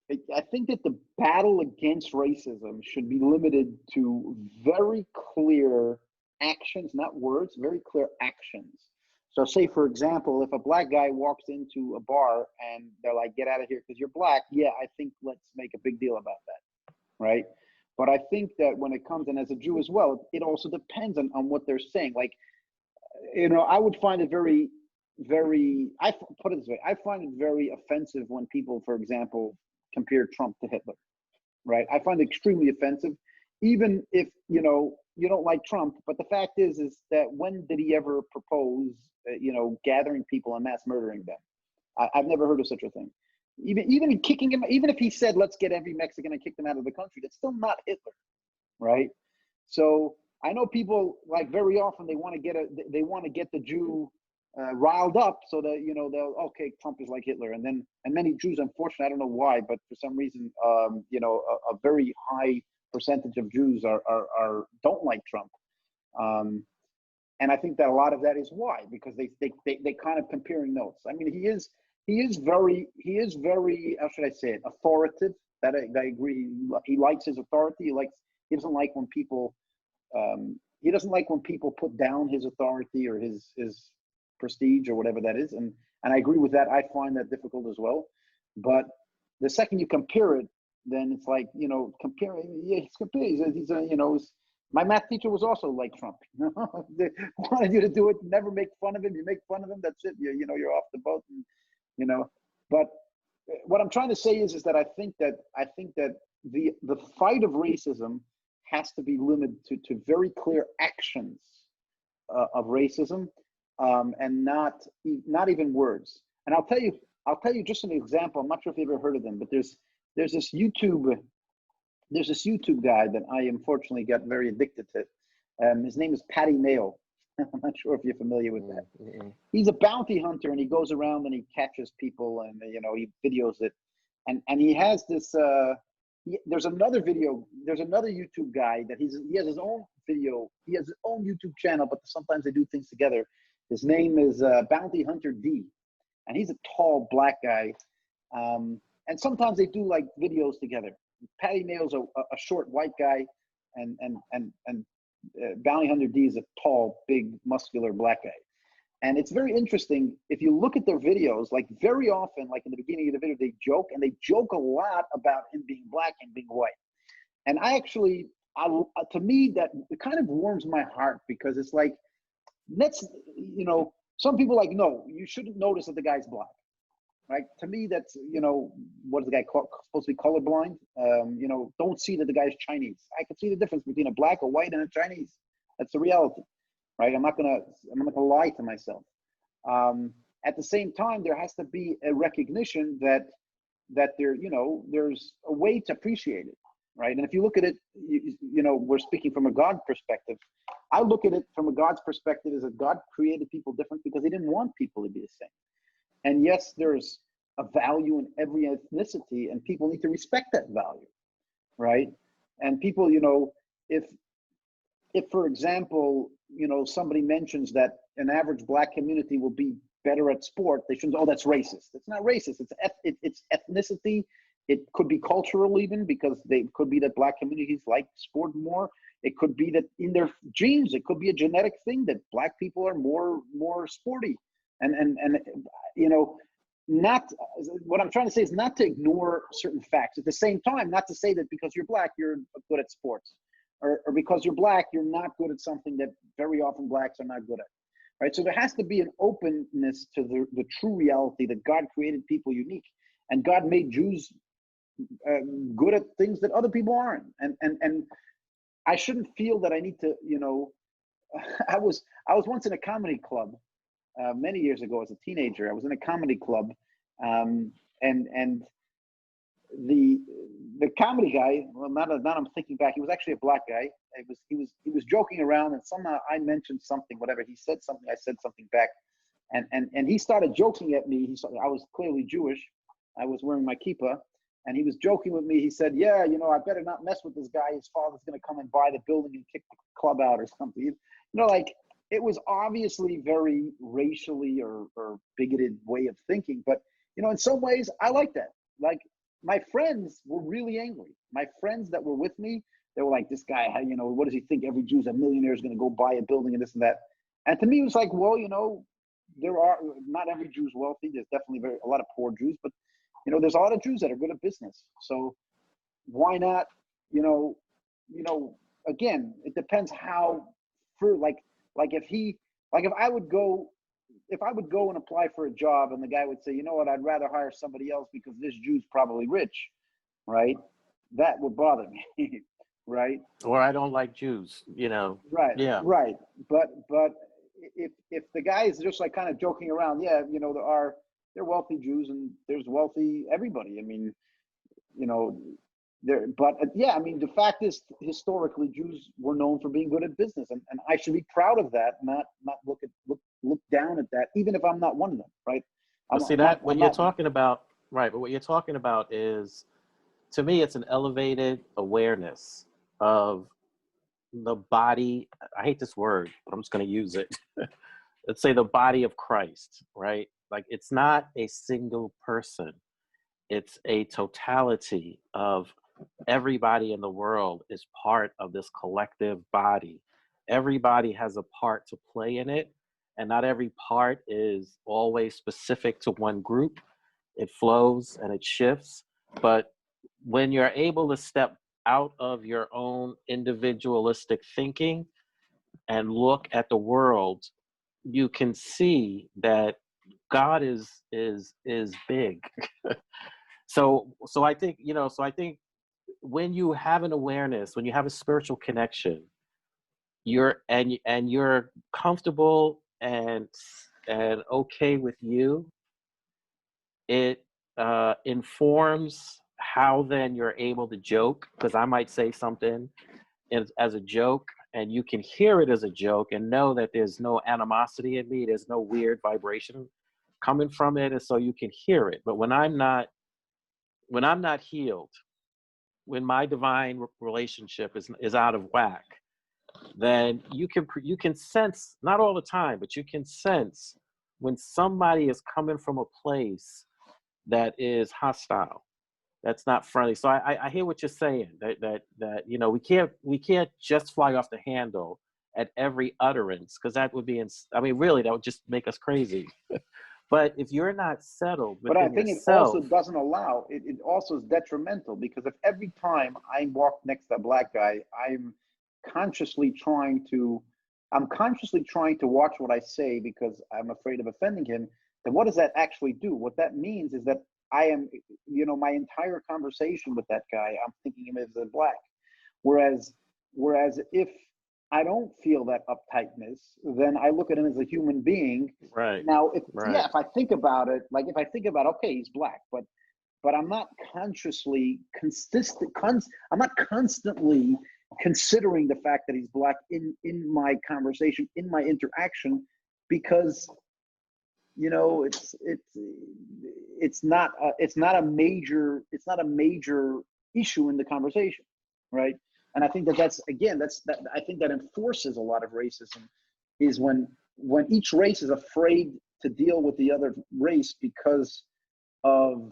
Speaker 1: the battle against racism should be limited to very clear actions, not words, very clear actions. So say, for example, if a black guy walks into a bar and they're like, get out of here because you're black, yeah, I think let's make a big deal about that, right? But I think that when it comes, and as a Jew as well, it also depends on what they're saying. Like, I would find it very, I put it this way, I find it very offensive when people, for example, compare Trump to Hitler, right? I find it extremely offensive, even if, you don't like Trump. But the fact is that when did he ever propose, gathering people and mass murdering them? I've never heard of such a thing. Even kicking him, even if he said, let's get every Mexican and kick them out of the country, that's still not Hitler, right? So I know people, like, very often they want to get the Jew riled up so that, they'll, okay, Trump is like Hitler. And many Jews, unfortunately, I don't know why, but for some reason, a very high percentage of Jews don't like Trump. And I think that a lot of that is why, because they kind of comparing notes. I mean, he is very, how should I say it, authoritative. That I agree. He likes his authority. He doesn't like when people put down his authority or his prestige or whatever that is. And I agree with that. I find that difficult as well. But the second you compare it, then it's like, comparing. Yeah, my math teacher was also like Trump. They wanted you to do it. Never make fun of him. You make fun of him, that's it. You're off the boat. And, but what I'm trying to say is that I think that the fight of racism has to be limited to very clear actions of racism, and not even words. And I'll tell you just an example. I'm not sure if you've ever heard of them, but there's this YouTube there's this YouTube guy that I unfortunately got very addicted to. His name is Patty Mayo. I'm not sure if you're familiar with that.
Speaker 2: Mm-hmm.
Speaker 1: He's a bounty hunter, and he goes around and he catches people, and he videos it. And he has this. There's another YouTube guy that he has his own video. He has his own YouTube channel, but sometimes they do things together. His name is Bounty Hunter D, and he's a tall black guy. And sometimes they do like videos together. Patty Mayo's a short white guy, and Bounty Hunter D is a tall, big, muscular black guy. And it's very interesting. If you look at their videos, like very often, like in the beginning of the video, they joke a lot about him being black and being white. And to me, that it kind of warms my heart, because it's like, some people like, no, you shouldn't notice that the guy's black. Right? To me, that's, what is the guy supposed to be colorblind? Don't see that the guy's Chinese. I can see the difference between a black, a white, and a Chinese. That's the reality, right? I'm not gonna lie to myself. At the same time, there has to be a recognition that there's a way to appreciate it, right? And if you look at it, we're speaking from a God perspective. I look at it from a God's perspective as that God created people different because he didn't want people to be the same. And yes, there's a value in every ethnicity, and people need to respect that value, right? And people, if for example, somebody mentions that an average black community will be better at sport, they shouldn't, oh, that's racist. It's not racist. It's ethnicity. It could be cultural even, because it could be that black communities like sport more. It could be that in their genes, it could be a genetic thing that black people are more sporty. And not, what I'm trying to say is not to ignore certain facts. At the same time, not to say that because you're black, you're good at sports, or because you're black, you're not good at something that very often blacks are not good at, right? So there has to be an openness to the true reality that God created people unique, and God made Jews good at things that other people aren't. And I shouldn't feel that I need to, I was once in a comedy club. Many years ago, as a teenager, I was in a comedy club, and the comedy guy. Well, now I'm thinking back, he was actually a black guy. He was joking around, and somehow I mentioned something, whatever he said something, I said something back, and he started joking at me. I was clearly Jewish. I was wearing my kippah, and he was joking with me. He said, "Yeah, I better not mess with this guy. His father's going to come and buy the building and kick the club out or something." Like. It was obviously very racially or bigoted way of thinking, but in some ways I like that. Like, my friends were really angry. My friends that were with me, they were like, "This guy, what does he think? Every Jew's a millionaire is going to go buy a building and this and that." And to me, it was like, well, there are not every Jew's wealthy. There's definitely a lot of poor Jews, but there's a lot of Jews that are good at business. So why not? Again, it depends how if I would go and apply for a job, and the guy would say, "You know what, I'd rather hire somebody else because this Jew's probably rich," right? That would bother me, right?
Speaker 2: Or I don't like Jews,
Speaker 1: Right,
Speaker 2: Yeah.
Speaker 1: right. But if the guy is just like kind of joking around, yeah, there are wealthy Jews and there's wealthy everybody. I mean, the fact is, historically, Jews were known for being good at business, and I should be proud of that, not look down at that, even if I'm not one of them, right?
Speaker 2: But see what you're talking about, right? But what you're talking about is, to me, it's an elevated awareness of the body. I hate this word, but I'm just going to use it. Let's say the body of Christ, right? Like, it's not a single person. It's a totality of everybody in the world is part of this collective body. Everybody has a part to play in it, and not every part is always specific to one group. It flows and it shifts. But when you're able to step out of your own individualistic thinking and look at the world, you can see that God is big. So I think, when you have an awareness, when you have a spiritual connection, you're comfortable and okay with you, it informs how then you're able to joke, because I might say something as a joke, and you can hear it as a joke and know that there's no animosity in me, there's no weird vibration coming from it, and so you can hear it. But when I'm not healed, when my divine relationship is out of whack, then you can sense, not all the time, but you can sense when somebody is coming from a place that is hostile, that's not friendly. So I hear what you're saying, that you know, we can't just fly off the handle at every utterance, because that would be I mean, really, that would just make us crazy. But if you're not settled
Speaker 1: But I
Speaker 2: within
Speaker 1: think it also
Speaker 2: yourself,
Speaker 1: doesn't allow, it also is detrimental, because if every time I walk next to a black guy, consciously trying to, I'm consciously trying to watch what I say because I'm afraid of offending him, then what does that actually do? What that means is that I am, you know, my entire conversation with that guy, I'm thinking of him as a black. Whereas if I don't feel that uptightness, then I look at him as a human being.
Speaker 2: right,
Speaker 1: Now,
Speaker 2: right,
Speaker 1: if I think about it, like if I think about, okay, he's black, but I'm not consciously consistent. I'm not constantly considering the fact that he's black in my conversation, in my interaction, because you know it's not a major issue in the conversation, right? And I think that's again that I think that enforces a lot of racism, is when each race is afraid to deal with the other race because of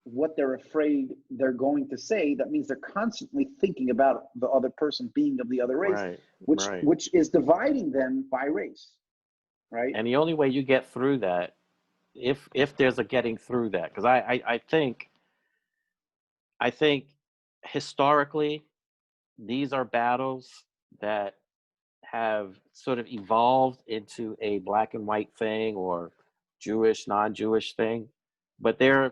Speaker 1: what they're afraid they're going to say. That means they're constantly thinking about the other person being of the other race,
Speaker 2: right,
Speaker 1: which
Speaker 2: right.
Speaker 1: which is dividing them by race, right?
Speaker 2: And the only way you get through that, if there's a getting through that, because I think historically these are battles that have sort of evolved into a black and white thing, or Jewish, non-Jewish thing, but they've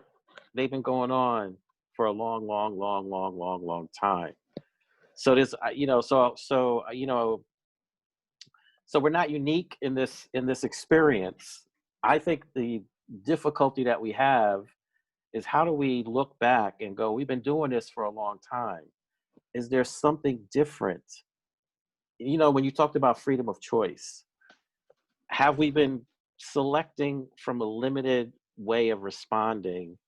Speaker 2: been going on for a long, long, long, long, long, long time. So this, you know, you know, so we're not unique in this experience. I think the difficulty that we have is, how do we look back and go, we've been doing this for a long time. Is there something different? You know, when you talked about freedom of choice, have we been selecting from a limited way of responding?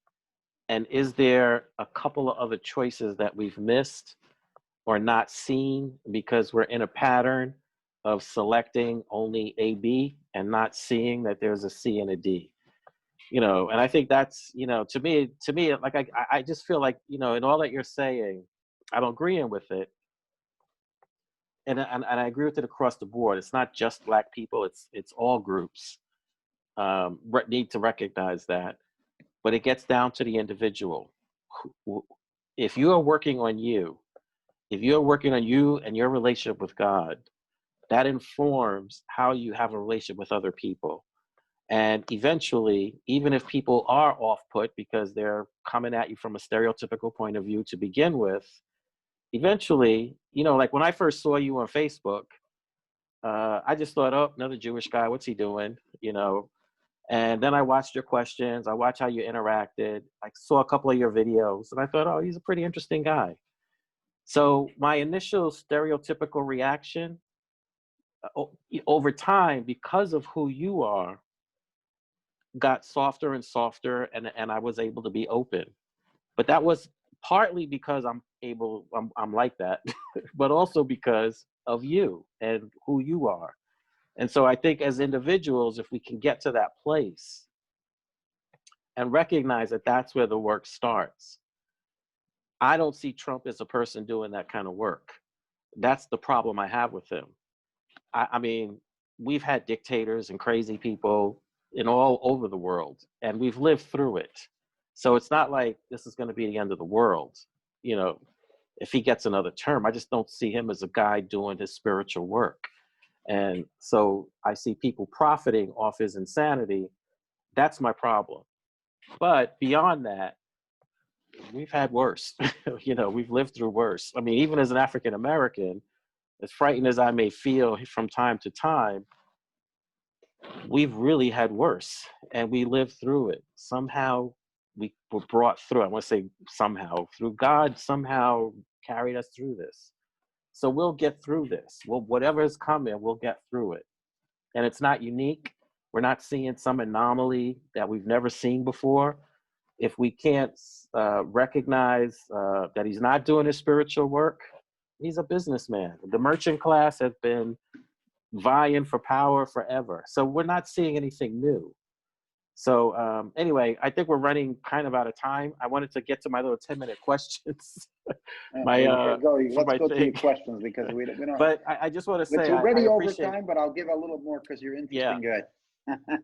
Speaker 2: And is there a couple of other choices that we've missed or not seen because we're in a pattern of selecting only A, B, and not seeing that there's a C and a D? You know, and I think that's, you know, to me, like I just feel like, you know, in all that you're saying, I'm agreeing with it. And I agree with it across the board. It's not just black people, it's all groups need to recognize that. But it gets down to the individual. If you are working on you, if you're working on you and your relationship with God, that informs how you have a relationship with other people. And eventually, even if people are off put because they're coming at you from a stereotypical point of view to begin with, eventually, you know, like when I first saw you on Facebook, I just thought, oh, another Jewish guy, what's he doing? You know, and then I watched your questions, I watched how you interacted, I saw a couple of your videos, and I thought, oh, he's a pretty interesting guy. So my initial stereotypical reaction, over time, because of who you are, got softer and softer, and I was able to be open. But that was partly because I'm like that, but also because of you and who you are. And so I think as individuals, if we can get to that place and recognize that that's where the work starts. I don't see Trump as a person doing that kind of work. That's the problem I have with him. I mean, we've had dictators and crazy people in all over the world, and we've lived through it. So it's not like this is going to be the end of the world. You know, if he gets another term, I just don't see him as a guy doing his spiritual work. And so I see people profiting off his insanity. That's my problem. But beyond that, we've had worse. You know, we've lived through worse. I mean, even as an African American, as frightened as I may feel from time to time, we've really had worse, and we lived through it. Somehow we were brought through. I want to say somehow, through God, somehow carried us through this. So we'll get through this. Well, whatever is coming, we'll get through it. And it's not unique. We're not seeing some anomaly that we've never seen before. If we can't recognize that he's not doing his spiritual work, he's a businessman. The merchant class has been vying for power forever. So we're not seeing anything new. So anyway, I think we're running kind of out of time. I wanted to get to my little 10-minute questions.
Speaker 1: Let's go to your
Speaker 2: thing.
Speaker 1: questions, because we don't.
Speaker 2: But I just want to say,
Speaker 1: it's already
Speaker 2: I
Speaker 1: over
Speaker 2: appreciate,
Speaker 1: time, but I'll give a little more because you're interesting guy.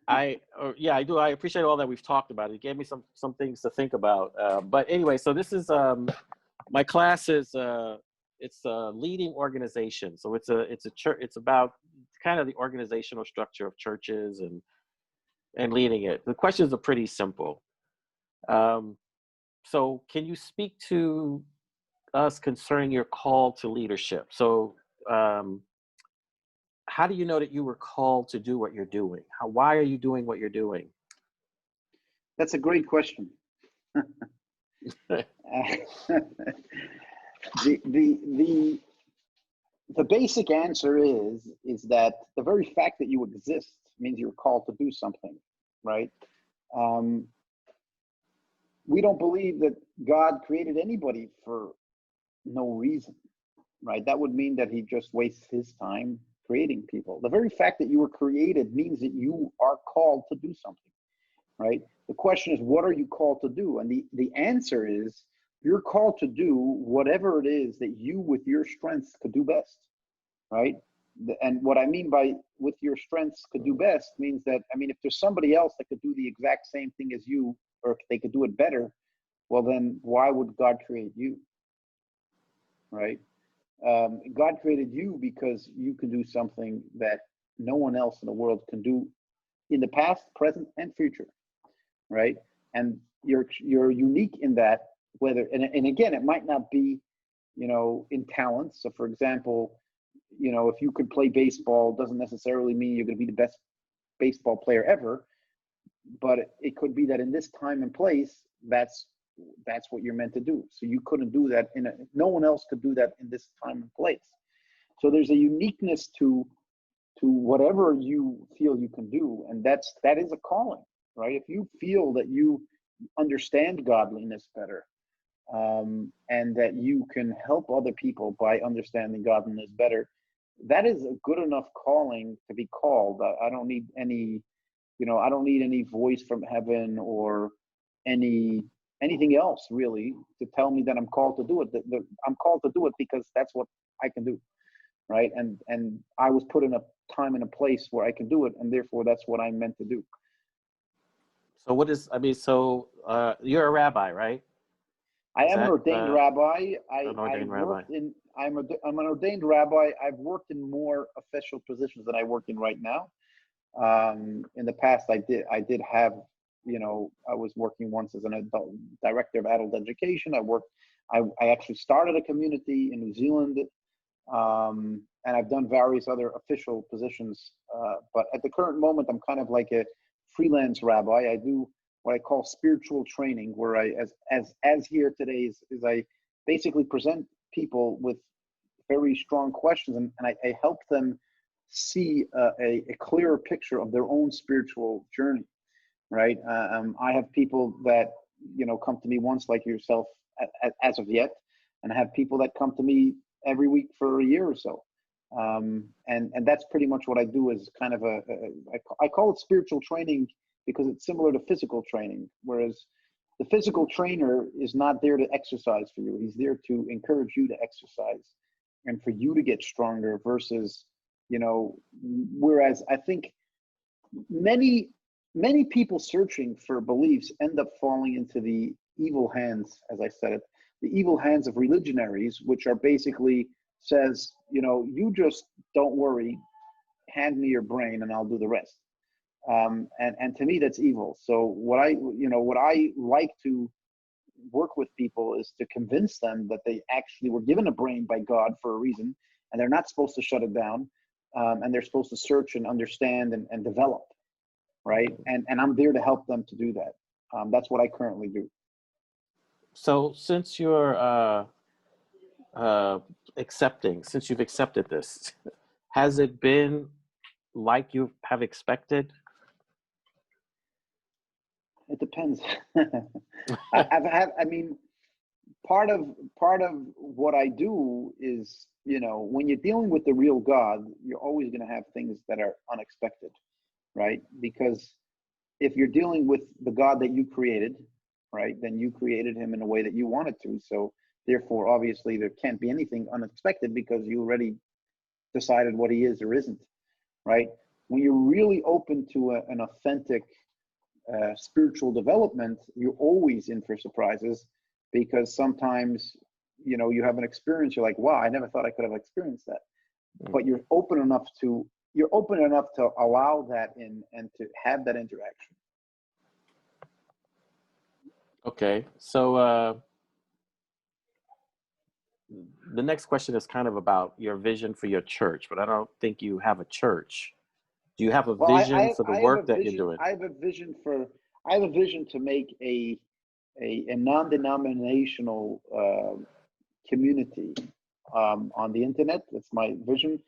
Speaker 2: I do. I appreciate all that we've talked about. It gave me some things to think about. But anyway, so this is my class is it's a leading organization. So it's a church. It's about kind of the organizational structure of churches and leading it. The questions are pretty simple. So can you speak to us concerning your call to leadership? So how do you know that you were called to do what you're doing? Why are you doing what you're doing?
Speaker 1: That's a great question. The basic answer is that the very fact that you exist means you're called to do something, right? We don't believe that God created anybody for no reason, right? That would mean that he just wastes his time creating people. The very fact that you were created means that you are called to do something, right? The question is, what are you called to do? And the answer is, you're called to do whatever it is that you, with your strengths, could do best, right? And what I mean by with your strengths could do best means that, I mean, if there's somebody else that could do the exact same thing as you, or if they could do it better, well, then why would God create you, right? God created you because you can do something that no one else in the world can do in the past, present, and future, right? And you're unique in that, whether, and again, it might not be, in talent. So for example, if you could play baseball, doesn't necessarily mean you're going to be the best baseball player ever, but it could be that in this time and place, that's what you're meant to do. So you couldn't do that no one else could do that in this time and place. So there's a uniqueness to whatever you feel you can do, and that is a calling, right? If you feel that you understand godliness better, and that you can help other people by understanding godliness better, that is a good enough calling to be called. I don't need any, I don't need any voice from heaven or anything else really to tell me that I'm called to do it. I'm called to do it because that's what I can do, right? And I was put in a time and a place where I can do it, and therefore that's what I'm meant to do.
Speaker 2: So you're a rabbi, right?
Speaker 1: I am an ordained rabbi.
Speaker 2: I'm
Speaker 1: an ordained rabbi. I've worked in more official positions than I work in right now. In the past, I did have, I was working once as an adult director of adult education. I actually started a community in New Zealand, and I've done various other official positions. But at the current moment, I'm kind of like a freelance rabbi. I do what I call spiritual training, where I, as here today, is I basically present people with very strong questions, and I help them see a clearer picture of their own spiritual journey, right? I have people that, come to me once, like yourself, as of yet, and I have people that come to me every week for a year or so. And that's pretty much what I do, is kind of I call it spiritual training because it's similar to physical training, whereas the physical trainer is not there to exercise for you. He's there to encourage you to exercise and for you to get stronger versus, whereas I think many people searching for beliefs end up falling into the evil hands, as I said it, the evil hands of religionaries, which are basically says, you just don't worry, hand me your brain and I'll do the rest. And to me, that's evil. So what I like to work with people is to convince them that they actually were given a brain by God for a reason, and they're not supposed to shut it down, and they're supposed to search and understand and develop, right? And I'm there to help them to do that. That's what I currently do.
Speaker 2: So since you're since you've accepted this, has it been like you have expected?
Speaker 1: It depends. I mean, part of what I do is, when you're dealing with the real God, you're always going to have things that are unexpected, right? Because if you're dealing with the God that you created, right, then you created him in a way that you wanted to. So therefore, obviously, there can't be anything unexpected because you already decided what he is or isn't, right? When you're really open to an authentic spiritual development, you're always in for surprises, because sometimes, you have an experience, you're like, wow, I never thought I could have experienced that. But you're open enough to allow that in and to have that interaction.
Speaker 2: Okay, so the next question is kind of about your vision for your church, but I don't think you have a church. Do you have a
Speaker 1: Well,
Speaker 2: vision for the work that you're doing?
Speaker 1: I have a vision to make a non-denominational community on the internet. That's my vision.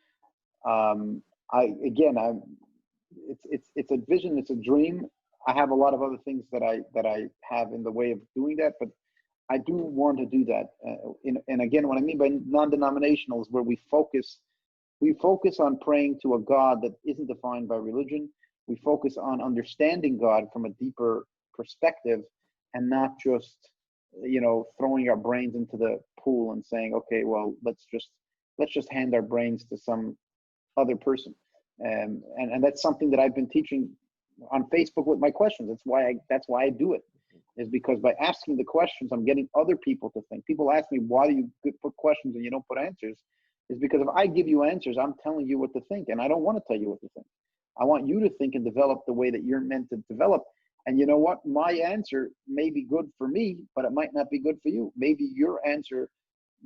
Speaker 1: It's a vision. It's a dream. I have a lot of other things that I have in the way of doing that, but I do want to do that. And again, what I mean by non-denominational is where we focus on praying to a God that isn't defined by religion. We focus on understanding God from a deeper perspective, and not just, throwing our brains into the pool and saying, okay, well, let's just hand our brains to some other person. And that's something that I've been teaching on Facebook with my questions. That's why I do it, is because by asking the questions, I'm getting other people to think. People ask me, why do you put questions and you don't put answers? Is because if I give you answers, I'm telling you what to think, and I don't want to tell you what to think. I want you to think and develop the way that you're meant to develop. And you know what? My answer may be good for me, but it might not be good for you. Maybe your answer,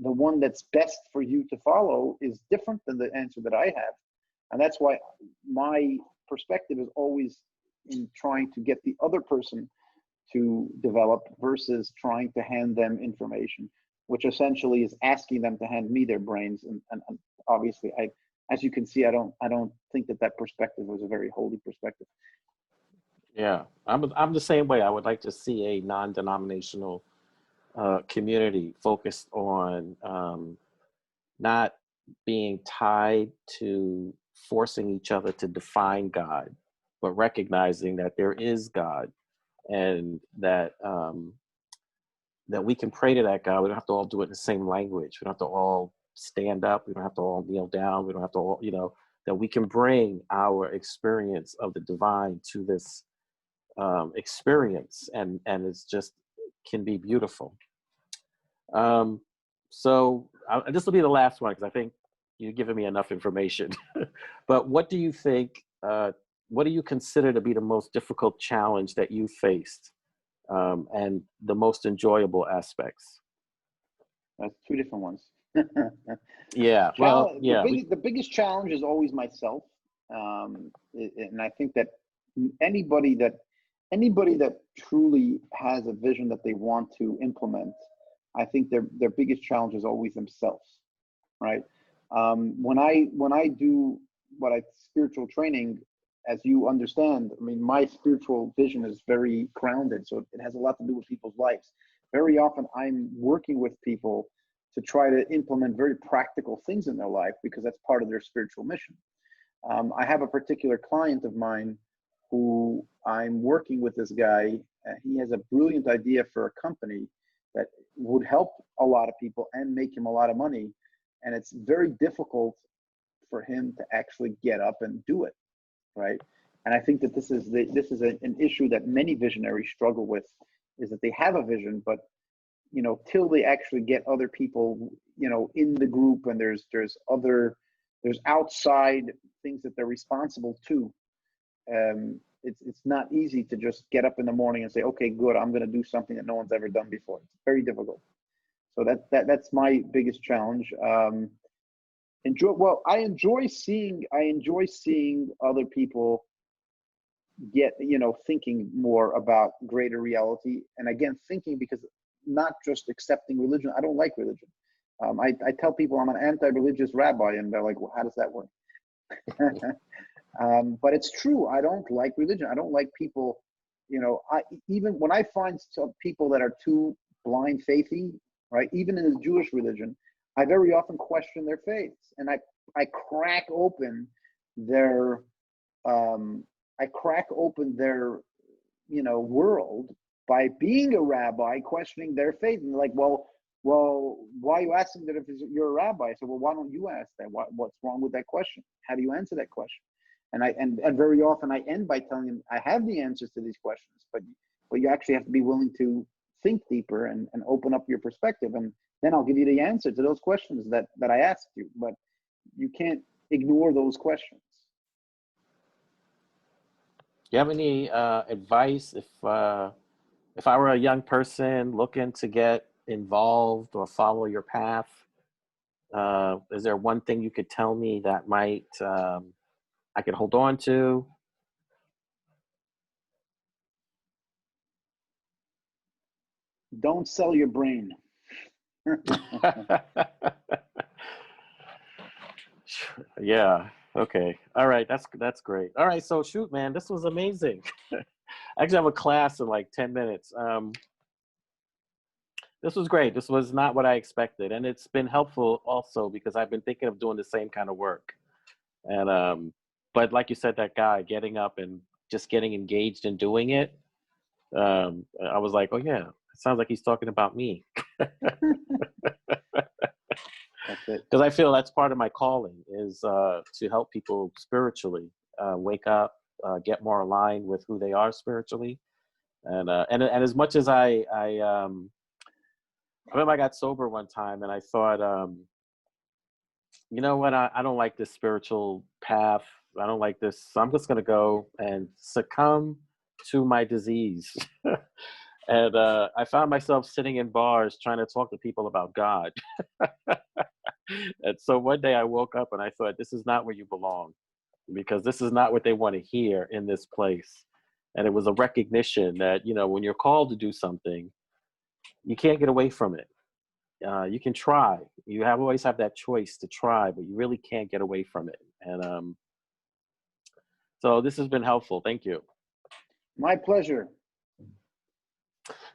Speaker 1: the one that's best for you to follow, is different than the answer that I have. And that's why my perspective is always in trying to get the other person to develop versus trying to hand them information, which essentially is asking them to hand me their brains. And obviously, as you can see, I don't think that perspective was a very holy perspective.
Speaker 2: Yeah, I'm the same way. I would like to see a non-denominational community focused on not being tied to forcing each other to define God, but recognizing that there is God, and that that we can pray to that God. We don't have to all do it in the same language. We don't have to all stand up. We don't have to all kneel down. We don't have to all, that we can bring our experience of the divine to this experience, and it's just can be beautiful. So this will be the last one, because I think you've given me enough information. But what do you think, what do you consider to be the most difficult challenge that you faced, and the most enjoyable aspects?
Speaker 1: That's two different ones.
Speaker 2: Yeah, well, yeah.
Speaker 1: The biggest challenge is always myself. And I think that anybody that truly has a vision that they want to implement, I think their biggest challenge is always themselves, right? When I do spiritual training, as you understand, I mean, my spiritual vision is very grounded, so it has a lot to do with people's lives. Very often, I'm working with people to try to implement very practical things in their life, because that's part of their spiritual mission. I have a particular client of mine who I'm working with. This guy, he has a brilliant idea for a company that would help a lot of people and make him a lot of money. And it's very difficult for him to actually get up and do it, right? And I think that this is an issue that many visionaries struggle with, is that they have a vision, but till they actually get other people, in the group, and there's outside things that they're responsible to. It's not easy to just get up in the morning and say, okay, good, I'm going to do something that no one's ever done before. It's very difficult. So that's my biggest challenge. I enjoy seeing other people get, thinking more about greater reality. And again, thinking, because not just accepting religion. I don't like religion. I tell people I'm an anti-religious rabbi, and they're like, well, how does that work? But it's true. I don't like religion. I don't like people, even when I find some people that are too blind faithy, right? Even in the Jewish religion, I very often question their faiths, and I crack open their world by being a rabbi, questioning their faith, and like, well, why are you asking that if you're a rabbi? I said, well, why don't you ask that? What's wrong with that question? How do you answer that question? And very often I end by telling them I have the answers to these questions, but you actually have to be willing to think deeper and open up your perspective, and then I'll give you the answer to those questions that I asked you. But you can't ignore those questions.
Speaker 2: Do you have any advice if I were a young person looking to get involved or follow your path? Is there one thing you could tell me that might I could hold on to?
Speaker 1: Don't sell your brain.
Speaker 2: Yeah. Okay. All right. That's great. All right. So shoot, man, this was amazing. I actually have a class in like 10 minutes. This was great. This was not what I expected. And it's been helpful also because I've been thinking of doing the same kind of work. And, but like you said, that guy getting up and just getting engaged in doing it. I was like, oh yeah, it sounds like he's talking about me.
Speaker 1: That's it.
Speaker 2: Because I feel that's part of my calling is to help people spiritually wake up, get more aligned with who they are spiritually, and as much as I remember I got sober one time and I thought, you know what, I don't like this spiritual path. I don't like this. So I'm just gonna go and succumb to my disease. And I found myself sitting in bars trying to talk to people about God. And so one day I woke up and I thought, this is not where you belong, because this is not what they want to hear in this place. And it was a recognition that, when you're called to do something, you can't get away from it. You can try. You always have that choice to try, but you really can't get away from it. And so this has been helpful. Thank you.
Speaker 1: My pleasure.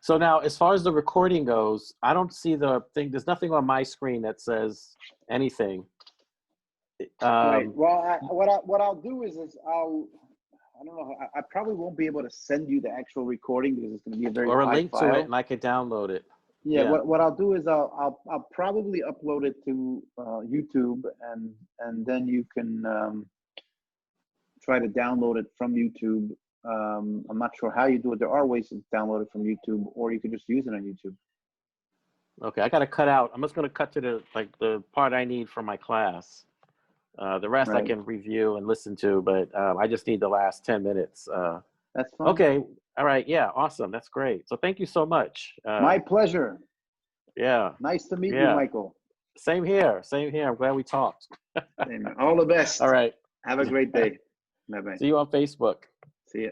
Speaker 2: So now, as far as the recording goes, I don't see the thing. There's nothing on my screen that says anything.
Speaker 1: Right. Well, what I'll do is I don't know. I probably won't be able to send you the actual recording because it's going to be a very
Speaker 2: or a
Speaker 1: high
Speaker 2: link
Speaker 1: file.
Speaker 2: to it, and I could download it.
Speaker 1: Yeah. What I'll do is I'll probably upload it to YouTube, and then you can try to download it from YouTube. I'm not sure how you do it. There are ways to download it from YouTube, or you could just use it on YouTube.
Speaker 2: Okay, I got to cut out. I'm just going to cut to the part I need for my class. The rest
Speaker 1: Right.
Speaker 2: I can review and listen to, but I just need the last 10 minutes.
Speaker 1: That's fine.
Speaker 2: Okay. All right. Yeah. Awesome. That's great. So thank you so much.
Speaker 1: My pleasure.
Speaker 2: Yeah.
Speaker 1: Nice to meet you, Michael.
Speaker 2: Same here. Same here. I'm glad we talked.
Speaker 1: All the best.
Speaker 2: All right.
Speaker 1: Have a great day. Bye-bye.
Speaker 2: See you on Facebook.
Speaker 1: See you.